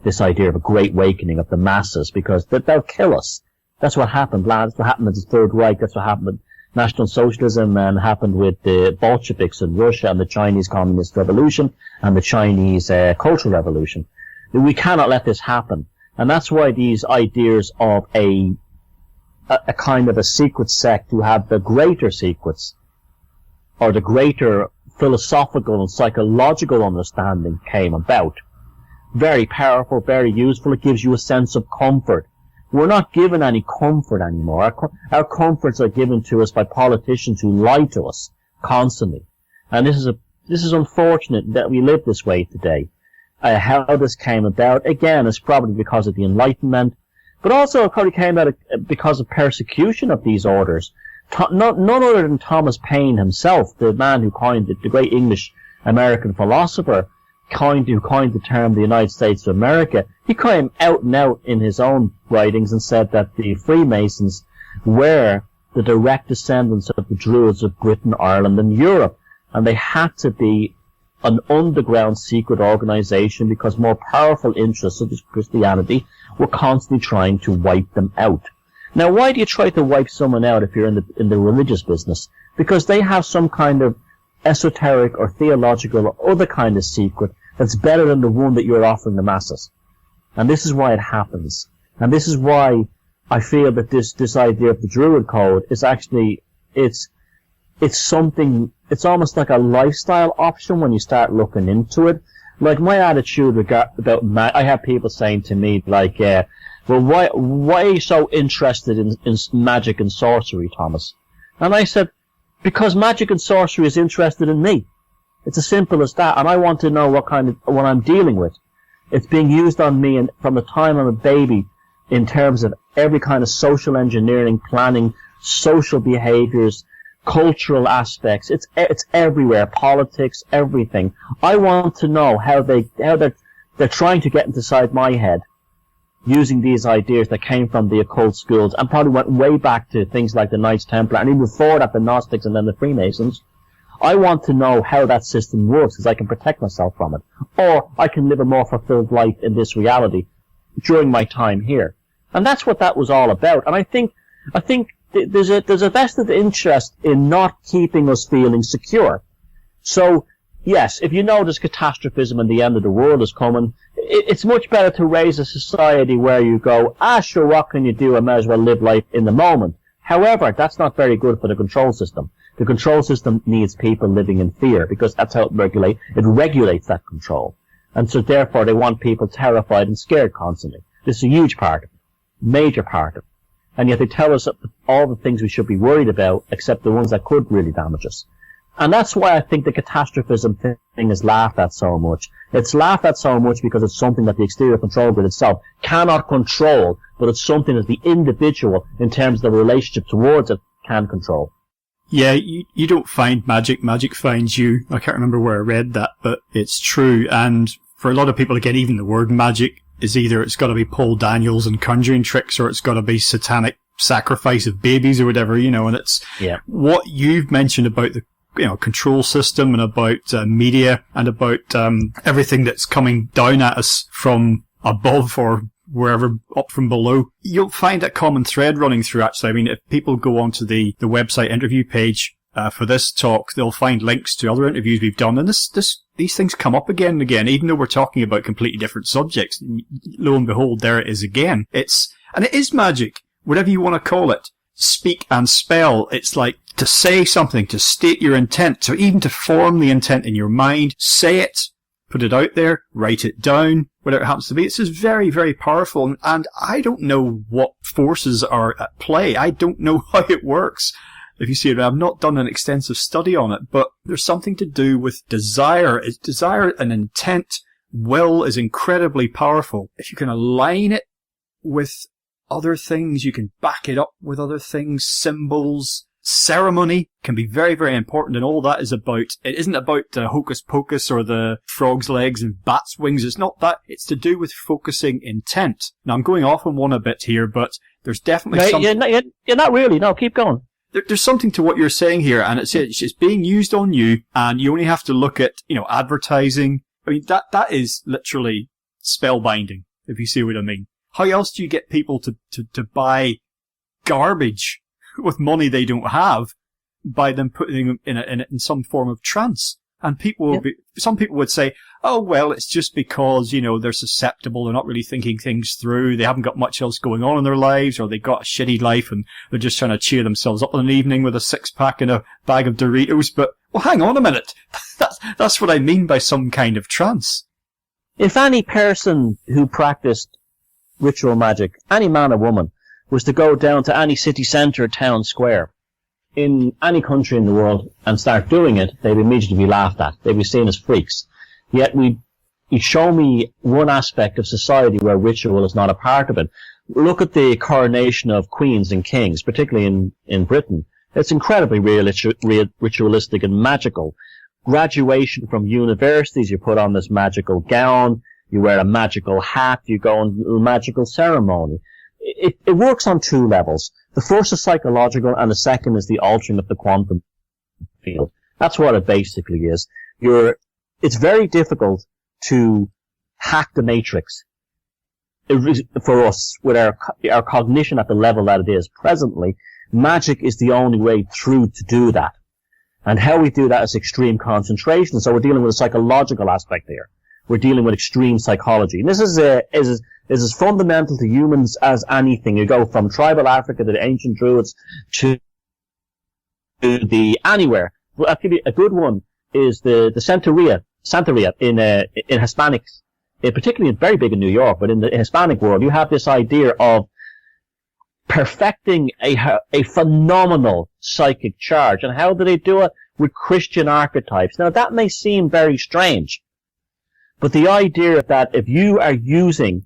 this idea of a great awakening of the masses, because they'll kill us. That's what happened, lads. That's what happened with the Third Reich. That's what happened with National Socialism, and happened with the Bolsheviks in Russia and the Chinese Communist Revolution and the Chinese Cultural Revolution. We cannot let this happen. And that's why these ideas of a kind of a secret sect who have the greater secrets, or the greater philosophical and psychological understanding came about. Very powerful, very useful. It gives you a sense of comfort. We're not given any comfort anymore. Our comforts are given to us by politicians who lie to us constantly. And this is unfortunate that we live this way today. How this came about, again, is probably because of the Enlightenment, but also it probably came about because of persecution of these orders. None other than Thomas Paine himself, the man who coined it, the great English-American philosopher, who coined the term the United States of America. He came out and out in his own writings and said that the Freemasons were the direct descendants of the Druids of Britain, Ireland, and Europe, and they had to be an underground secret organization because more powerful interests, such as Christianity, were constantly trying to wipe them out. Now, why do you try to wipe someone out if you're in the religious business? Because they have some kind of esoteric or theological or other kind of secret that's better than the one that you're offering the masses. And this is why it happens. And this is why I feel that this idea of the Druid Code is actually, it's something, it's almost like a lifestyle option when you start looking into it. Like, my attitude about I have people saying to me, like, well, why are you so interested in magic and sorcery, Thomas? And I said, because magic and sorcery is interested in me. It's as simple as that, and I want to know what I'm dealing with. It's being used on me, and from the time I'm a baby, in terms of every kind of social engineering, planning, social behaviors, cultural aspects. It's everywhere. Politics, everything. I want to know how they're trying to get inside my head, using these ideas that came from the occult schools, and probably went way back to things like the Knights Templar, and even before that, the Gnostics and then the Freemasons. I want to know how that system works, because I can protect myself from it. Or I can live a more fulfilled life in this reality during my time here. And that's what that was all about. And I think there's a vested interest in not keeping us feeling secure. So, yes, if you know there's catastrophism and the end of the world is coming, it's much better to raise a society where you go, sure, what can you do? I might as well live life in the moment. However, that's not very good for the control system. The control system needs people living in fear, because that's how it regulates that control. And so therefore they want people terrified and scared constantly. This is a huge part of it, major part of it. And yet they tell us all the things we should be worried about, except the ones that could really damage us. And that's why I think the catastrophism thing is laughed at so much. It's laughed at so much because it's something that the exterior control grid itself cannot control, but it's something that the individual, in terms of the relationship towards it, can control. Yeah, you don't find magic. Magic finds you. I can't remember where I read that, but it's true. And for a lot of people, again, even the word magic is either it's got to be Paul Daniels and conjuring tricks, or it's got to be satanic sacrifice of babies or whatever, and it's what you've mentioned about the control system and about media and about everything that's coming down at us from above or wherever up from below. You'll find a common thread running through, actually. I mean, if people go onto the website interview page for this talk, they'll find links to other interviews we've done, and these things come up again and again, even though we're talking about completely different subjects. Lo and behold, there it is again. It is magic, whatever you want to call it. Speak and spell. It's like to say something, to state your intent, so even to form the intent in your mind, say it, put it out there, write it down, whatever it happens to be. It's just very, very powerful, and I don't know what forces are at play. I don't know how it works. If you see it, I've not done an extensive study on it, but there's something to do with desire. Desire and intent, will is incredibly powerful. If you can align it with other things, you can back it up with other things, symbols. Ceremony can be very, very important, and all that is about, it isn't about hocus pocus or the frog's legs and bat's wings. It's not that. It's to do with focusing intent. Now, I'm going off on one a bit here, but there's definitely something. You're not really. No, keep going. There's something to what you're saying here, and it's being used on you, and you only have to look at, advertising. I mean, that is literally spellbinding, if you see what I mean. How else do you get people to buy garbage with money they don't have by them putting them in some form of trance? And some people would say, oh, well, it's just because, they're susceptible, they're not really thinking things through, they haven't got much else going on in their lives, or they got a shitty life and they're just trying to cheer themselves up in an evening with a six-pack and a bag of Doritos. But, well, hang on a minute. That's what I mean by some kind of trance. If any person who practiced ritual magic, any man or woman, was to go down to any city centre, town square, in any country in the world and start doing it, they'd immediately be laughed at. They'd be seen as freaks. Yet you show me one aspect of society where ritual is not a part of it. Look at the coronation of queens and kings, particularly in Britain. It's incredibly ritualistic and magical. Graduation from universities, you put on this magical gown, you wear a magical hat, you go on a magical ceremony. It works on two levels. The first is psychological, and the second is the altering of the quantum field. That's what it basically is. It's very difficult to hack the matrix for us with our cognition at the level that it is presently. Magic is the only way through to do that. And how we do that is extreme concentration. So we're dealing with a psychological aspect here. We're dealing with extreme psychology. And this is as fundamental to humans as anything. You go from tribal Africa to the ancient Druids to the anywhere. Well, I'll give you a good one is the Centaurea Santeria in Hispanics, particularly very big in New York, but in the Hispanic world, you have this idea of perfecting a phenomenal psychic charge. And how do they do it? With Christian archetypes. Now, that may seem very strange, but the idea that if you are using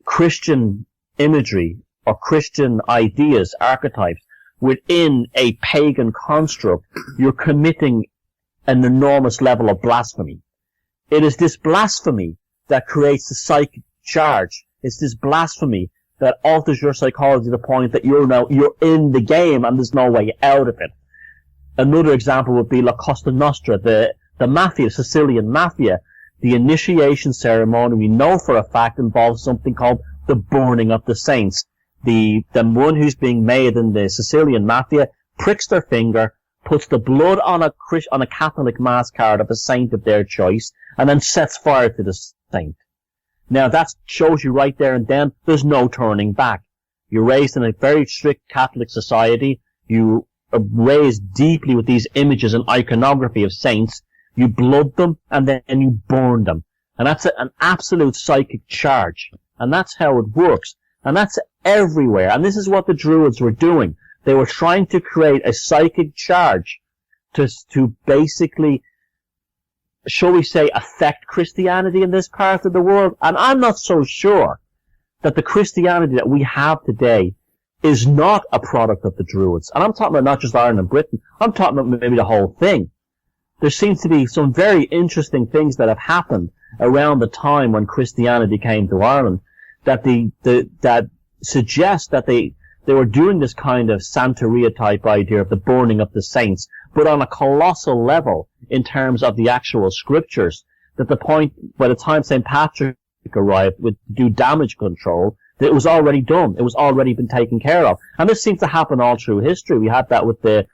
Christian imagery or Christian ideas, archetypes, within a pagan construct, you're committing an enormous level of blasphemy. It is this blasphemy that creates the psychic charge. It's this blasphemy that alters your psychology to the point that you're in the game and there's no way out of it. Another example would be La Costa Nostra, the mafia, Sicilian mafia. The initiation ceremony, we know for a fact, involves something called the burning of the saints. The one who's being made in the Sicilian mafia pricks their finger, puts the blood on a Catholic mass card of a saint of their choice, and then sets fire to the saint. Now that shows you right there and then there's no turning back. You're raised in a very strict Catholic society. You are raised deeply with these images and iconography of saints. You blood them and then you burn them. And that's an absolute psychic charge. And that's how it works. And that's everywhere. And this is what the Druids were doing. They were trying to create a psychic charge to basically, shall we say, affect Christianity in this part of the world. And I'm not so sure that the Christianity that we have today is not a product of the Druids. And I'm talking about not just Ireland and Britain. I'm talking about maybe the whole thing. There seems to be some very interesting things that have happened around the time when Christianity came to Ireland that suggest that they were doing this kind of Santeria type idea of the burning of the saints, but on a colossal level in terms of the actual scriptures, that the point, by the time St. Patrick arrived to do damage control, that it was already done. It was already been taken care of. And this seems to happen all through history. We had that with the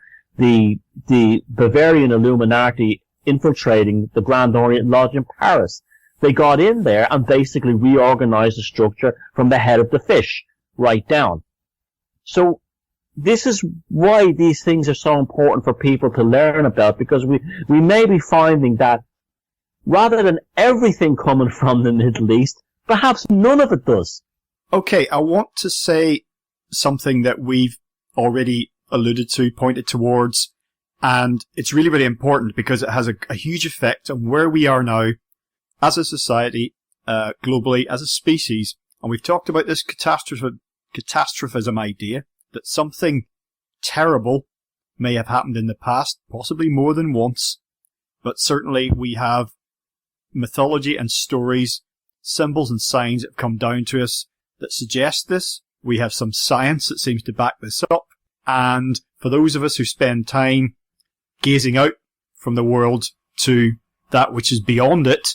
Bavarian Illuminati infiltrating the Grand Orient Lodge in Paris. They got in there and basically reorganized the structure from the head of the fish right down. So this is why these things are so important for people to learn about, because we may be finding that rather than everything coming from the Middle East, perhaps none of it does. Okay, I want to say something that we've already alluded to, pointed towards, and it's really, really important because it has a huge effect on where we are now as a society, globally, as a species. And we've talked about this catastrophism idea, that something terrible may have happened in the past, possibly more than once, but certainly we have mythology and stories, symbols and signs that have come down to us that suggest this. We have some science that seems to back this up. And for those of us who spend time gazing out from the world to that which is beyond it,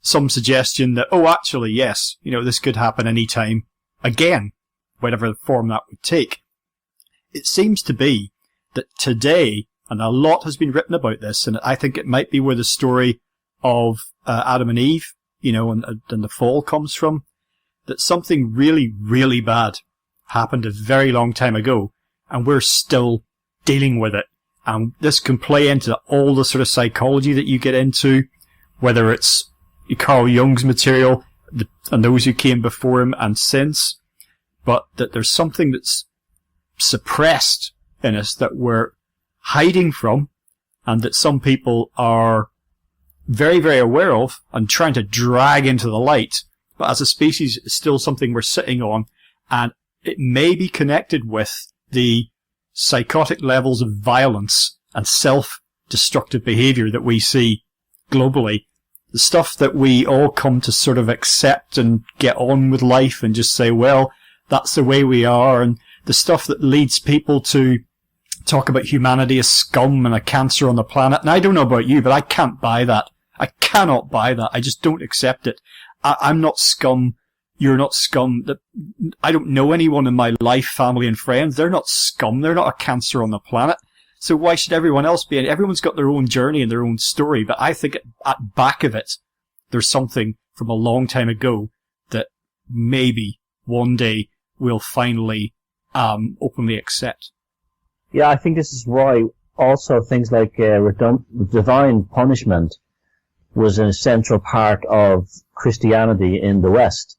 some suggestion that, oh, actually, yes, this could happen any time again, whatever form that would take. It seems to be that today, and a lot has been written about this, and I think it might be where the story of Adam and Eve, and the fall comes from, that something really, really bad happened a very long time ago, and we're still dealing with it. And this can play into all the sort of psychology that you get into, whether it's Carl Jung's material and those who came before him and since, but that there's something that's suppressed in us that we're hiding from, and that some people are very, very aware of and trying to drag into the light. But as a species, it's still something we're sitting on, and it may be connected with the psychotic levels of violence and self-destructive behavior that we see globally. The stuff that we all come to sort of accept and get on with life and just say, well, that's the way we are, and the stuff that leads people to talk about humanity as scum and a cancer on the planet. And I don't know about you, but I can't buy that. I cannot buy that. I just don't accept it. I'm not scum. You're not scum. I don't know anyone in my life, family and friends. They're not scum. They're not a cancer on the planet. So why should everyone else be? Everyone's got their own journey and their own story, but I think at back of it, there's something from a long time ago that maybe one day we'll finally openly accept. Yeah, I think this is why also things like divine punishment was an essential part of Christianity in the West.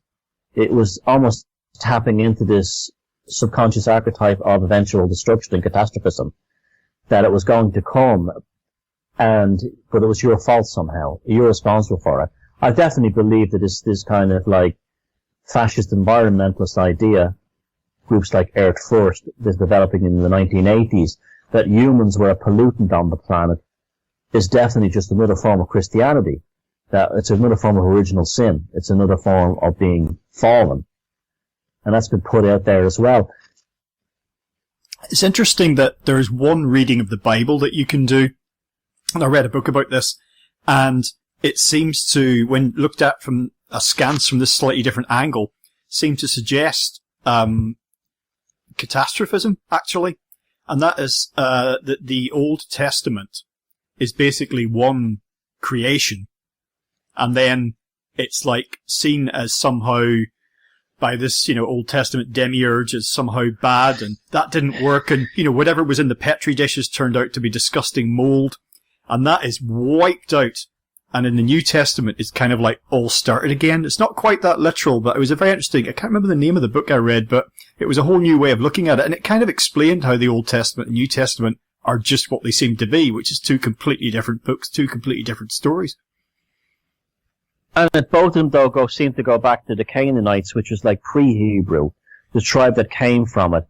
It was almost tapping into this subconscious archetype of eventual destruction and catastrophism, that it was going to come, but it was your fault somehow. You're responsible for it. I definitely believe that this kind of like fascist environmentalist idea, groups like Earth First, that's developing in the 1980s, that humans were a pollutant on the planet, is definitely just another form of Christianity. That it's another form of original sin. It's another form of being fallen. And that's been put out there as well. It's interesting that there's one reading of the Bible that you can do. And I read a book about this, and it seems to, when looked at from askance from this slightly different angle, seem to suggest catastrophism, actually. And that is that the Old Testament is basically one creation, and then it's like seen as somehow by this, Old Testament demiurge as somehow bad, and that didn't work, and, whatever was in the Petri dishes turned out to be disgusting mold, and that is wiped out. And in the New Testament, it's kind of like all started again. It's not quite that literal, but it was a very interesting, I can't remember the name of the book I read, but it was a whole new way of looking at it, and it kind of explained how the Old Testament and New Testament are just what they seem to be, which is two completely different books, two completely different stories. And both of them, though, seem to go back to the Canaanites, which was like pre-Hebrew, the tribe that came from it.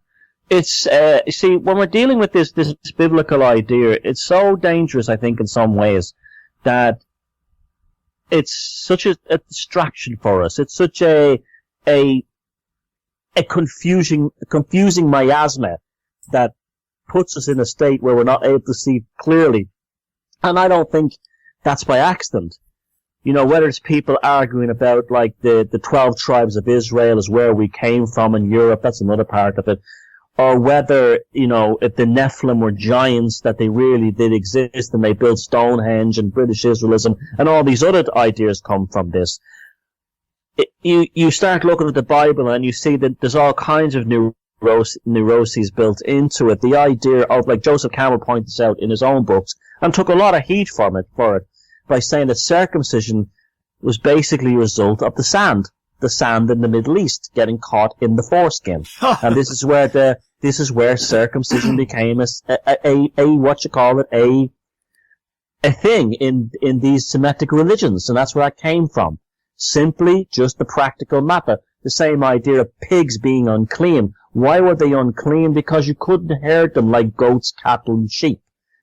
It's, see, when we're dealing with this biblical idea, it's so dangerous, I think, in some ways, that it's such a distraction for us. It's such a confusing miasma that puts us in a state where we're not able to see clearly. And I don't think that's by accident. Whether it's people arguing about like the 12 tribes of Israel is where we came from in Europe, that's another part of it. Or whether, if the Nephilim were giants, that they really did exist and they built Stonehenge and British Israelism and all these other ideas come from this. You start looking at the Bible and you see that there's all kinds of neuroses built into it. The idea of, like Joseph Campbell points out in his own books, and took a lot of heat for it, by saying that circumcision was basically a result of the sand in the Middle East getting caught in the foreskin. And this is where circumcision became a thing in these Semitic religions, and that's where it came from. Simply just the practical matter. The same idea of pigs being unclean. Why were they unclean? Because you couldn't herd them like goats, cattle, and sheep.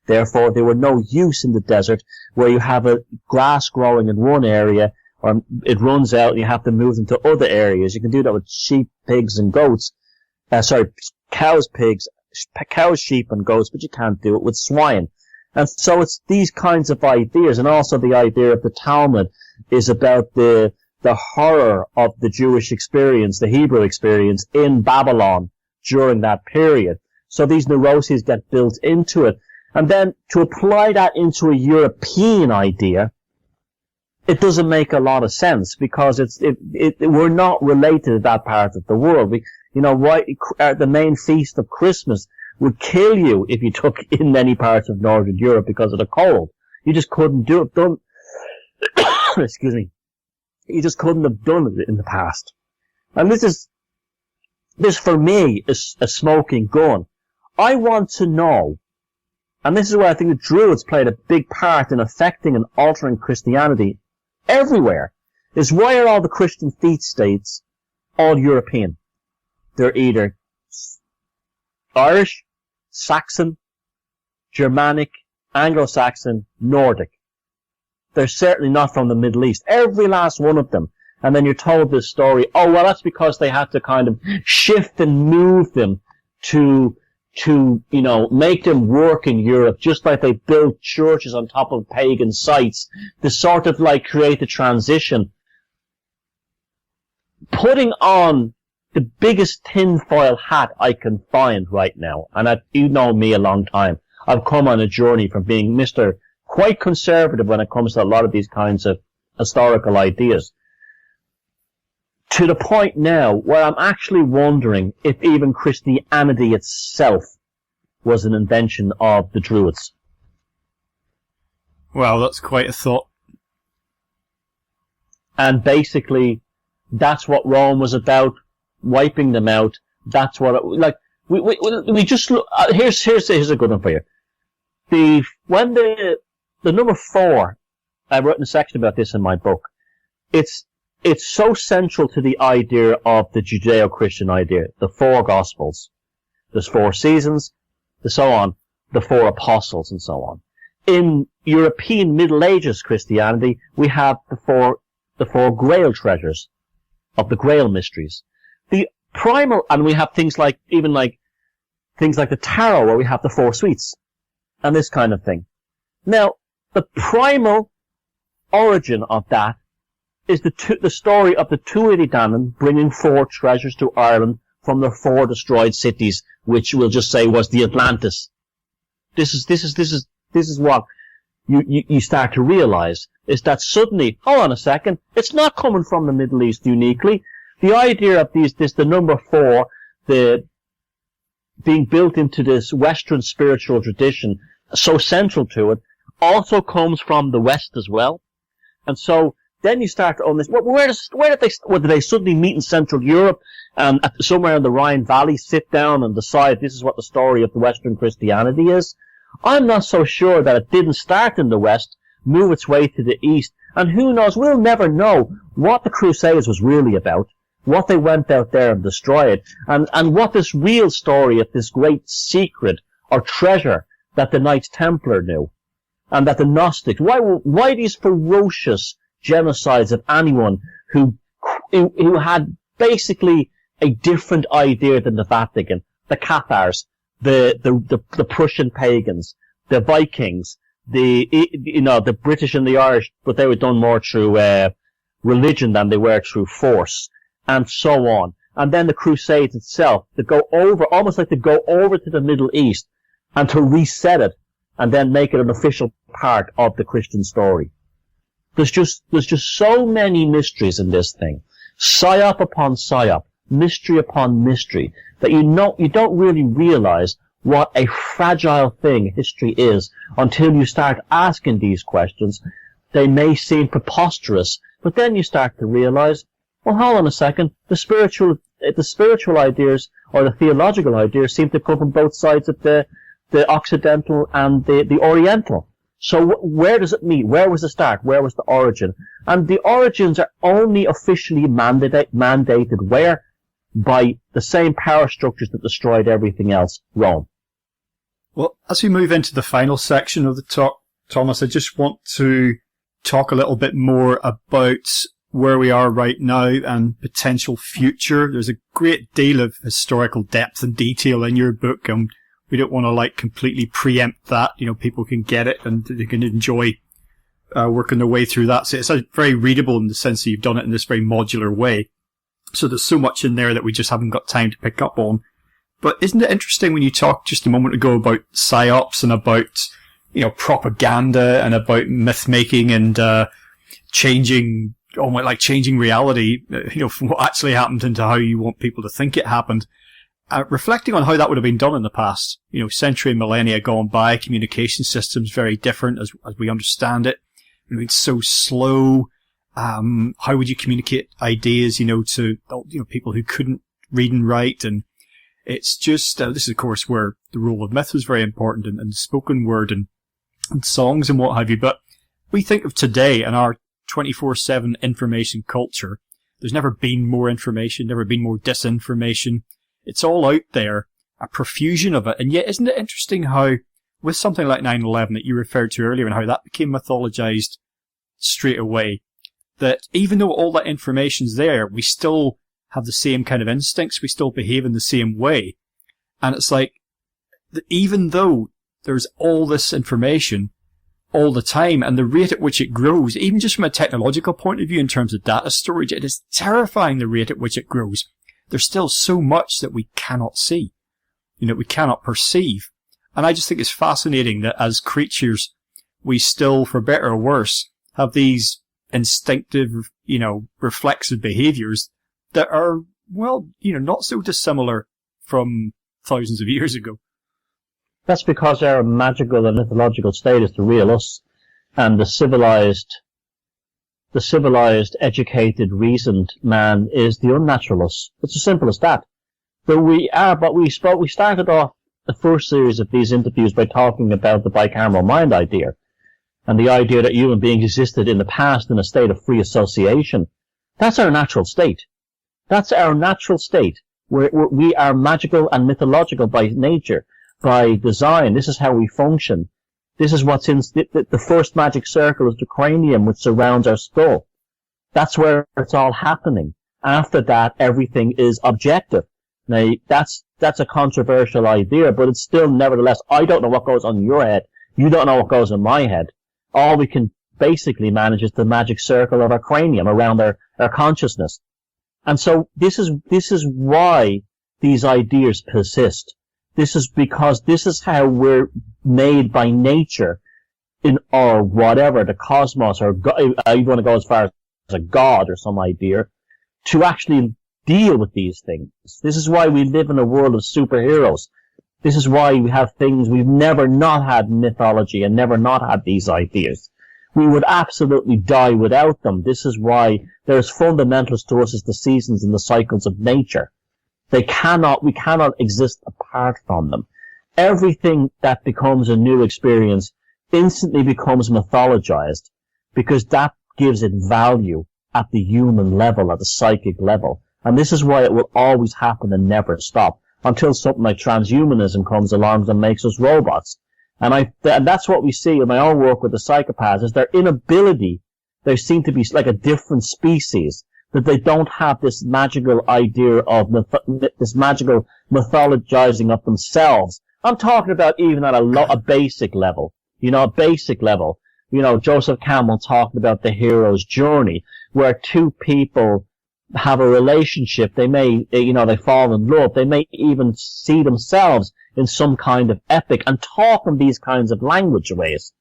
Therefore, they were no use in the desert where you have a grass growing in one area, or it runs out and you have to move them to other areas. You can do that with sheep, pigs, and goats. Cows, sheep, and goats, but you can't do it with swine. And so it's these kinds of ideas, and also the idea of the Talmud is about the horror of the Jewish experience, the Hebrew experience in Babylon during that period. So these neuroses get built into it. And then to apply that into a European idea, it doesn't make a lot of sense, because we're not related to that part of the world. The main feast of Christmas would kill you if you took in many parts of Northern Europe because of the cold. You just couldn't do it. Excuse me. You just couldn't have done it in the past. And this for me is a smoking gun. I want to know, and this is where I think the Druids played a big part in affecting and altering Christianity everywhere, is why are all the Christian feast states all European? They're either Irish, Saxon, Germanic, Anglo-Saxon, Nordic. They're certainly not from the Middle East. Every last one of them. And then you're told this story, oh, well, that's because they had to kind of shift and move them to make them work in Europe, just like they built churches on top of pagan sites, to sort of like create a transition. Putting on the biggest tinfoil hat I can find right now, and you know me a long time, I've come on a journey from being Mr. quite conservative when it comes to a lot of these kinds of historical ideas, to the point now where I'm actually wondering if even Christianity itself was an invention of the Druids. Well, that's quite a thought. And basically, that's what Rome was about, wiping them out. That's what we just look, here's a good one for you. When the number 4, I wrote in a section about this in my book, it's so central to the idea of the Judeo-Christian idea, the 4 Gospels. There's 4 seasons, the so on, the 4 apostles, and so on. In European Middle Ages Christianity, we have the four Grail treasures of the Grail mysteries. The primal, and we have things like the Tarot, where we have the 4 sweets, and this kind of thing. Now, the primal origin of that is the story of the Tuatha Danann bringing 4 treasures to Ireland from their 4 destroyed cities, which we'll just say was the Atlantis. This is what you start to realize, is that suddenly, hold on a second, it's not coming from the Middle East uniquely. The idea of the number 4, being built into this Western spiritual tradition, so central to it, also comes from the West as well. And so then you start to own this. Did they suddenly meet in Central Europe and somewhere in the Rhine Valley sit down and decide this is what the story of the Western Christianity is? I'm not so sure that it didn't start in the West, move its way to the East, and who knows, we'll never know what the Crusades was really about, what they went out there and destroyed, and what this real story of this great secret or treasure that the Knights Templar knew, and that the Gnostics, why these ferocious genocides of anyone who had basically a different idea than the Vatican, the Cathars, the Prussian pagans, the Vikings, the British and the Irish, but they were done more through religion than they were through force, and so on. And then the Crusades itself, almost like to go over to the Middle East and to reset it and then make it an official part of the Christian story. There's just so many mysteries in this thing. Psyop upon psyop, mystery upon mystery, that you don't really realize what a fragile thing history is until you start asking these questions. They may seem preposterous, but then you start to realize, well, hold on a second, the spiritual ideas or the theological ideas seem to come from both sides of the Occidental and the Oriental. So where does it meet? Where was the start? Where was the origin? And the origins are only officially mandated where? By the same power structures that destroyed everything else, Rome. Well, as we move into the final section of the talk, Thomas, I just want to talk a little bit more about where we are right now and potential future. There's a great deal of historical depth and detail in your book, and we don't want to completely preempt that. People can get it and they can enjoy working their way through that. So it's very readable in the sense that you've done it in this very modular way. So there's so much in there that we just haven't got time to pick up on. But isn't it interesting when you talked just a moment ago about psyops and about, propaganda and about myth making and changing reality, from what actually happened into how you want people to think it happened. Reflecting on how that would have been done in the past, century and millennia gone by, communication systems very different as we understand it. It's so slow. How would you communicate ideas, to people who couldn't read and write? And it's just, this is of course where the role of myth was very important and spoken word and songs and what have you. But we think of today and our 24/7 information culture. There's never been more information, never been more disinformation. It's all out there, a profusion of it. And yet, isn't it interesting how, with something like 9/11 that you referred to earlier and how that became mythologized straight away, that even though all that information's there, we still have the same kind of instincts, we still behave in the same way. And it's like, even though there's all this information all the time and the rate at which it grows, even just from a technological point of view in terms of data storage, it is terrifying the rate at which it grows. There's still so much that we cannot see, we cannot perceive. And I just think it's fascinating that as creatures, we still, for better or worse, have these instinctive, reflexive behaviors that are, not so dissimilar from thousands of years ago. That's because our magical and mythological state is the real us, and the civilized the civilized, educated, reasoned man is the unnaturalist. It's as simple as that. But we started off the first series of these interviews by talking about the bicameral mind idea, and the idea that human beings existed in the past in a state of free association. That's our natural state. That's our natural state. We are magical and mythological by nature, by design. This is how we function. This is what's in the first magic circle is the cranium which surrounds our skull. That's where it's all happening. After that, everything is objective. Now, that's a controversial idea, but it's still nevertheless, I don't know what goes on in your head. You don't know what goes in my head. All we can basically manage is the magic circle of our cranium around our consciousness. And so this is why these ideas persist. This is because this is how we're made by nature or whatever, the cosmos, or you want to go as far as a god or some idea, to actually deal with these things. This is why we live in a world of superheroes. This is why we have things we've never not had mythology and never not had these ideas. We would absolutely die without them. This is why there's fundamentals to us as the seasons and the cycles of nature. We cannot exist apart from them. Everything that becomes a new experience instantly becomes mythologized because that gives it value at the human level, at the psychic level. And this is why it will always happen and never stop until something like transhumanism comes along and makes us robots. And that's what we see in my own work with the psychopaths, is their inability. They seem to be like a different species, that they don't have this magical idea of this magical mythologizing of themselves. I'm talking about even at a basic level, a basic level. Joseph Campbell talking about the hero's journey, where two people have a relationship. They may, they fall in love. They may even see themselves in some kind of epic and talk in these kinds of language ways.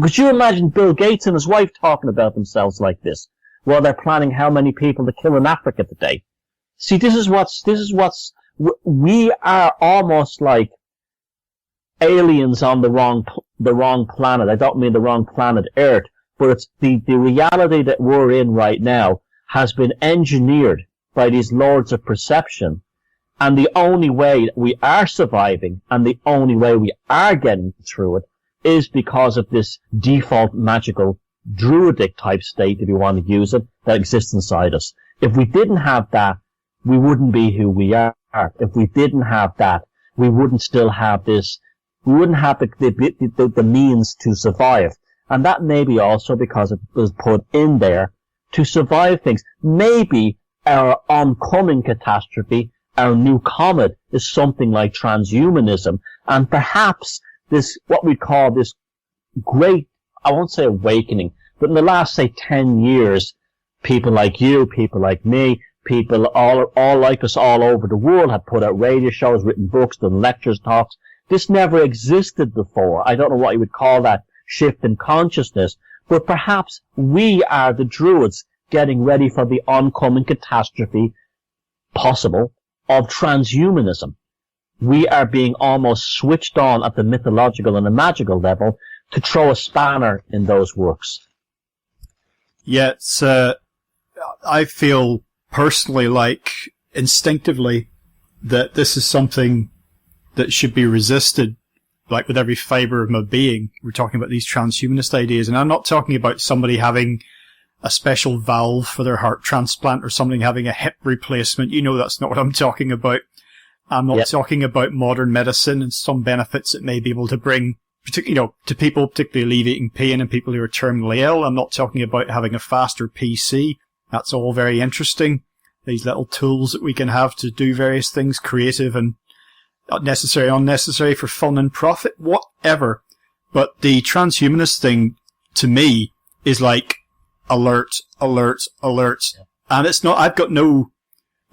Could you imagine Bill Gates and his wife talking about themselves like this while they're planning how many people to kill in Africa today? See, we are almost like aliens on the wrong planet. I don't mean the wrong planet Earth, but it's the reality that we're in right now has been engineered by these lords of perception. And the only way that we are surviving and the only way we are getting through it is because of this default magical druidic type state, if you want to use it, that exists inside us. If we didn't have that, we wouldn't be who we are. If we didn't have that, we wouldn't still have this, we wouldn't have the means to survive. And that may be also because it was put in there to survive things. Maybe our oncoming catastrophe, our new comet, is something like transhumanism, and perhaps this, what we call this great, I won't say awakening, but in the last, say, 10 years, people like you, people like me, people all like us all over the world have put out radio shows, written books, done lectures, talks. This never existed before. I don't know what you would call that shift in consciousness, but perhaps we are the Druids getting ready for the oncoming catastrophe, possible, of transhumanism. We are being almost switched on at the mythological and the magical level to throw a spanner in those works. Yeah, it's, I feel personally like, instinctively, that this is something that should be resisted, like with every fibre of my being. We're talking about these transhumanist ideas, and I'm not talking about somebody having a special valve for their heart transplant or something having a hip replacement. That's not what I'm talking about. I'm not talking about modern medicine and some benefits it may be able to bring, particularly, to people, particularly alleviating pain and people who are terminally ill. I'm not talking about having a faster PC. That's all very interesting. These little tools that we can have to do various things, creative and unnecessary for fun and profit, whatever. But the transhumanist thing, to me, is like alert. And it's not, I've got no,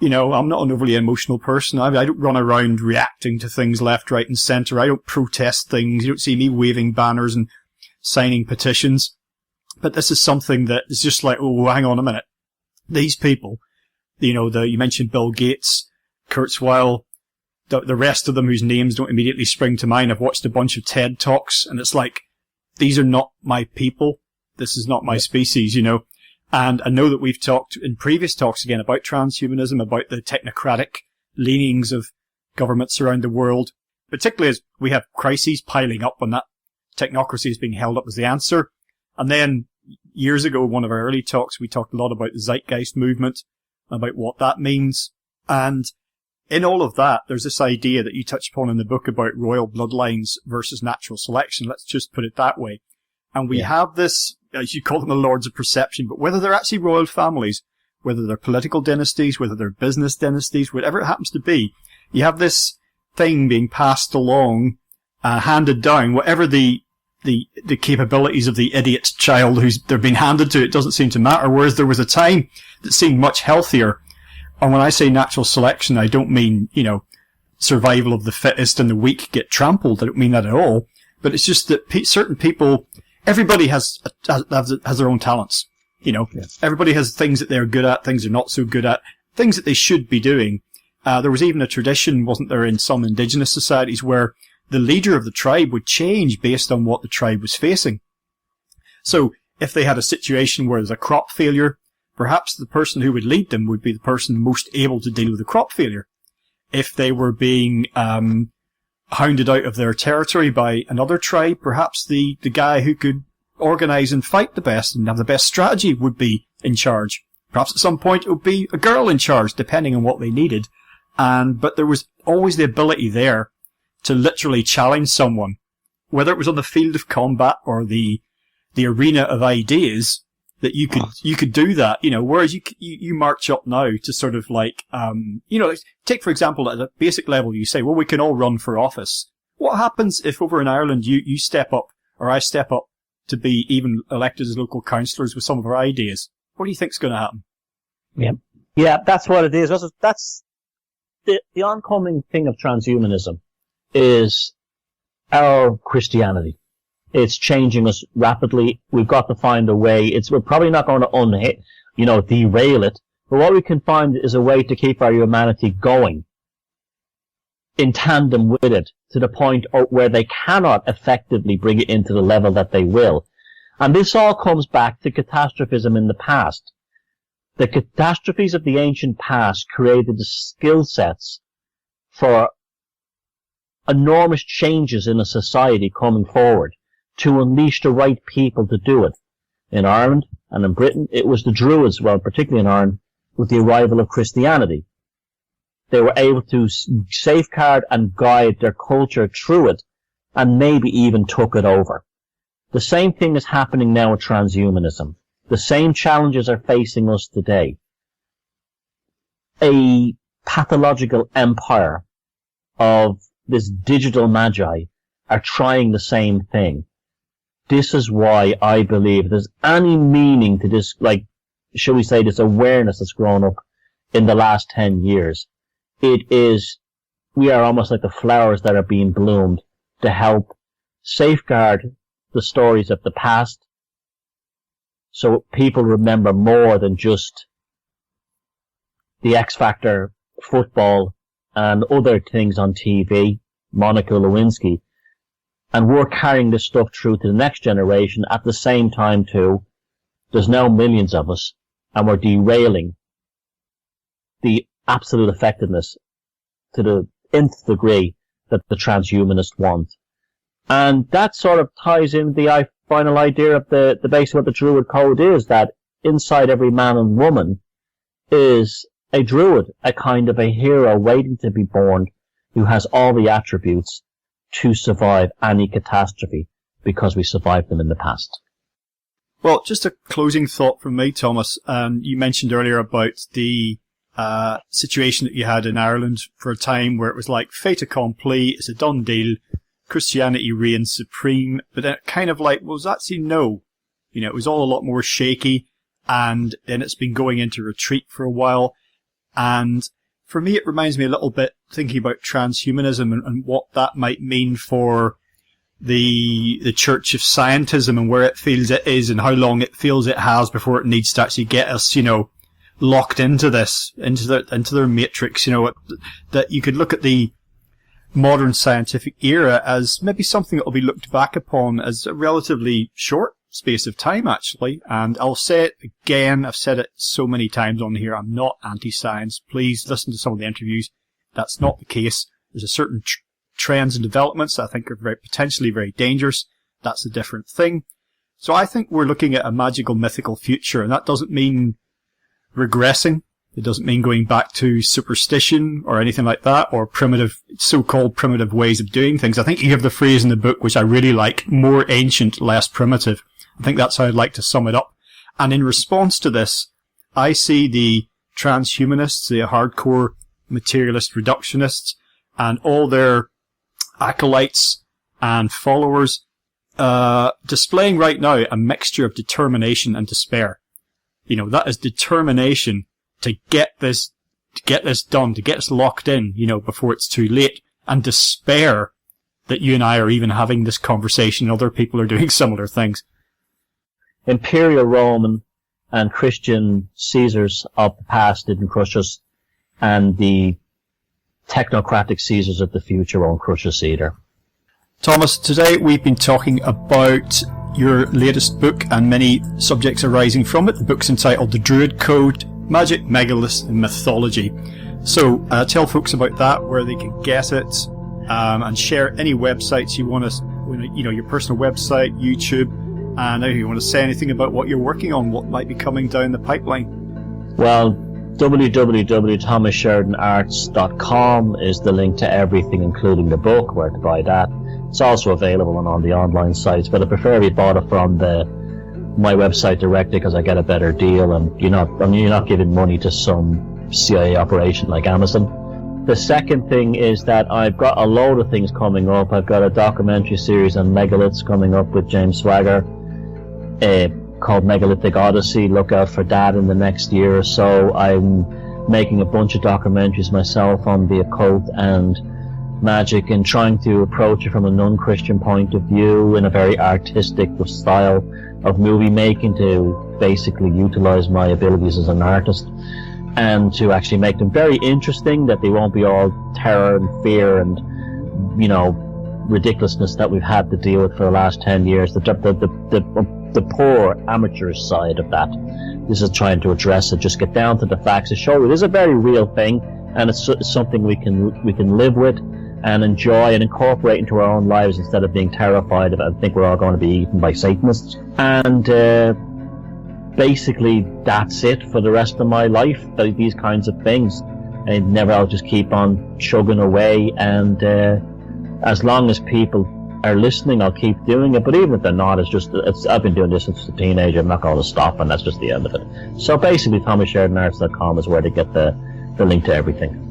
I'm not an overly emotional person. I don't run around reacting to things left, right and centre. I don't protest things. You don't see me waving banners and signing petitions. But this is something that is just like, oh, hang on a minute. These people, you mentioned Bill Gates, Kurzweil, the rest of them whose names don't immediately spring to mind. I've watched a bunch of TED Talks, and it's like, these are not my people. This is not my species, And I know that we've talked in previous talks again about transhumanism, about the technocratic leanings of governments around the world, particularly as we have crises piling up and that technocracy is being held up as the answer. And then years ago, one of our early talks, we talked a lot about the zeitgeist movement, about what that means. And in all of that, there's this idea that you touch upon in the book about royal bloodlines versus natural selection. Let's just put it that way. And we have this, as you call them, the lords of perception, but whether they're actually royal families, whether they're political dynasties, whether they're business dynasties, whatever it happens to be, you have this thing being passed along, handed down, whatever the capabilities of the idiot child who's they're being handed to, it doesn't seem to matter. Whereas there was a time that seemed much healthier. And when I say natural selection, I don't mean, survival of the fittest and the weak get trampled. I don't mean that at all. But it's just that certain people, everybody has their own talents. Everybody has things that they're good at, things they're not so good at, things that they should be doing. There was even a tradition, wasn't there, in some indigenous societies where the leader of the tribe would change based on what the tribe was facing. So if they had a situation where there's a crop failure, perhaps the person who would lead them would be the person most able to deal with the crop failure. If they were being hounded out of their territory by another tribe, perhaps the guy who could organise and fight the best and have the best strategy would be in charge. Perhaps at some point it would be a girl in charge, depending on what they needed. But there was always the ability there to literally challenge someone, whether it was on the field of combat or the arena of ideas, that you could do that, whereas you march up now to sort of take for example at a basic level, you say, well, we can all run for office. What happens if over in Ireland you step up, or I step up to be even elected as local councillors with some of our ideas? What do you think's going to happen? Yeah, that's what it is. That's the oncoming thing of transhumanism is our Christianity. It's changing us rapidly. We've got to find a way. We're probably not going to derail it, but what we can find is a way to keep our humanity going in tandem with it to the point where they cannot effectively bring it into the level that they will. And this all comes back to catastrophism in the past. The catastrophes of the ancient past created the skill sets for enormous changes in a society coming forward to unleash the right people to do it. In Ireland and in Britain, it was the Druids, well, particularly in Ireland, with the arrival of Christianity. They were able to safeguard and guide their culture through it, and maybe even took it over. The same thing is happening now with transhumanism. The same challenges are facing us today. A pathological empire of this digital magi are trying the same thing. This is why I believe there's any meaning to this, shall we say, this awareness that's grown up in the last 10 years. We are almost like the flowers that are being bloomed to help safeguard the stories of the past, so people remember more than just the X Factor, football, and other things on TV, Monica Lewinsky. And we're carrying this stuff through to the next generation at the same time too. There's now millions of us, and we're derailing the absolute effectiveness to the nth degree that the transhumanists want. And that sort of ties in the final idea of the base of what the Druid Code is, that inside every man and woman is a druid, a kind of a hero waiting to be born, who has all the attributes to survive any catastrophe because we survived them in the past. Well, just a closing thought from me, Thomas. You mentioned earlier about the situation that you had in Ireland for a time where it was like fait accompli, it's a done deal, Christianity reigns supreme, but then it kind of was actually no. It was all a lot more shaky, and then it's been going into retreat for a while. And for me, it reminds me a little bit, thinking about transhumanism and what that might mean for the Church of Scientism and where it feels it is and how long it feels it has before it needs to actually get us, locked into this, into their matrix, that you could look at the modern scientific era as maybe something that will be looked back upon as a relatively short space of time, actually. And I'll say it again, I've said it so many times on here, I'm not anti-science. Please listen to some of the interviews. That's not the case. There's a certain trends and developments that I think are potentially very dangerous. That's a different thing. So I think we're looking at a magical, mythical future, and that doesn't mean regressing. It doesn't mean going back to superstition or anything like that, or primitive, so-called primitive ways of doing things. I think you have the phrase in the book, which I really like, more ancient, less primitive. I think that's how I'd like to sum it up. And in response to this, I see the transhumanists, the hardcore materialist reductionists, and all their acolytes and followers, displaying right now a mixture of determination and despair. You know, that is determination to get this done, to get us locked in, you know, before it's too late, and despair that you and I are even having this conversation and other people are doing similar things. Imperial Roman and Christian Caesars of the past didn't crush us, and the technocratic Caesars of the future won't crush us either. Thomas, today we've been talking about your latest book and many subjects arising from it. The book's entitled The Druid Code, Magic, Megaliths and Mythology. So tell folks about that, where they can get it, and share any websites you want to, you know, your personal website, YouTube, and if you want to say anything about what you're working on, what might be coming down the pipeline. Well, www.thomassheridanarts.com is the link to everything, including the book, where to buy that. It's also available on the online sites, but I prefer we bought it from my website directly because I get a better deal, and you're not giving money to some CIA operation like Amazon. The second thing is that I've got a load of things coming up. I've got a documentary series on megaliths coming up with James Swagger, called Megalithic Odyssey. Look out for that in the next year or so. I'm making a bunch of documentaries myself on the occult and magic, and trying to approach it from a non-Christian point of view in a very artistic style of movie making, to basically utilize my abilities as an artist and to actually make them very interesting, that they won't be all terror and fear and, you know, ridiculousness that we've had to deal with for the last 10 years. The poor amateurish side of that. This is trying to address it, just get down to the facts to show it is a very real thing, and it's something we can live with and enjoy and incorporate into our own lives, instead of being terrified of it and think we're all going to be eaten by Satanists. And basically that's it for the rest of my life, these kinds of things. And I'll just keep on chugging away, and as long as people are listening, I'll keep doing it. But even if they're not, I've been doing this since a teenager. I'm not going to stop, and that's just the end of it. So basically, ThomasSheridanArts.com is where to get the link to everything.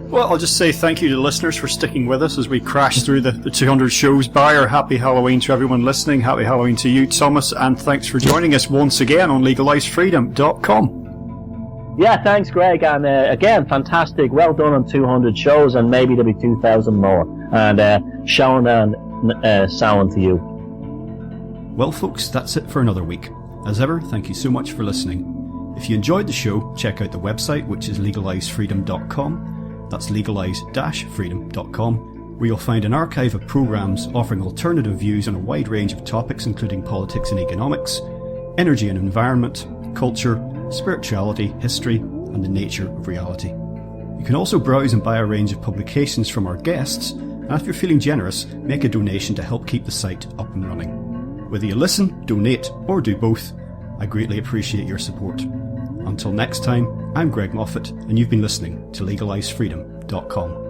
Well, I'll just say thank you to the listeners for sticking with us as we crash through the 200 shows by. Or happy Halloween to everyone listening. Happy Halloween to you, Thomas, and thanks for joining us once again on legalisedfreedom.com. Yeah, thanks, Greg, and again, fantastic. Well done on 200 shows, and maybe there'll be 2,000 more. And showing down sound to you. Well, folks, that's it for another week. As ever, thank you so much for listening. If you enjoyed the show, check out the website, which is legalisedfreedom.com. That's legalize-freedom.com, where you'll find an archive of programs offering alternative views on a wide range of topics, including politics and economics, energy and environment, culture, spirituality, history, and the nature of reality. You can also browse and buy a range of publications from our guests, and if you're feeling generous, make a donation to help keep the site up and running. Whether you listen, donate, or do both, I greatly appreciate your support. Until next time, I'm Greg Moffat, and you've been listening to legalisedfreedom.com.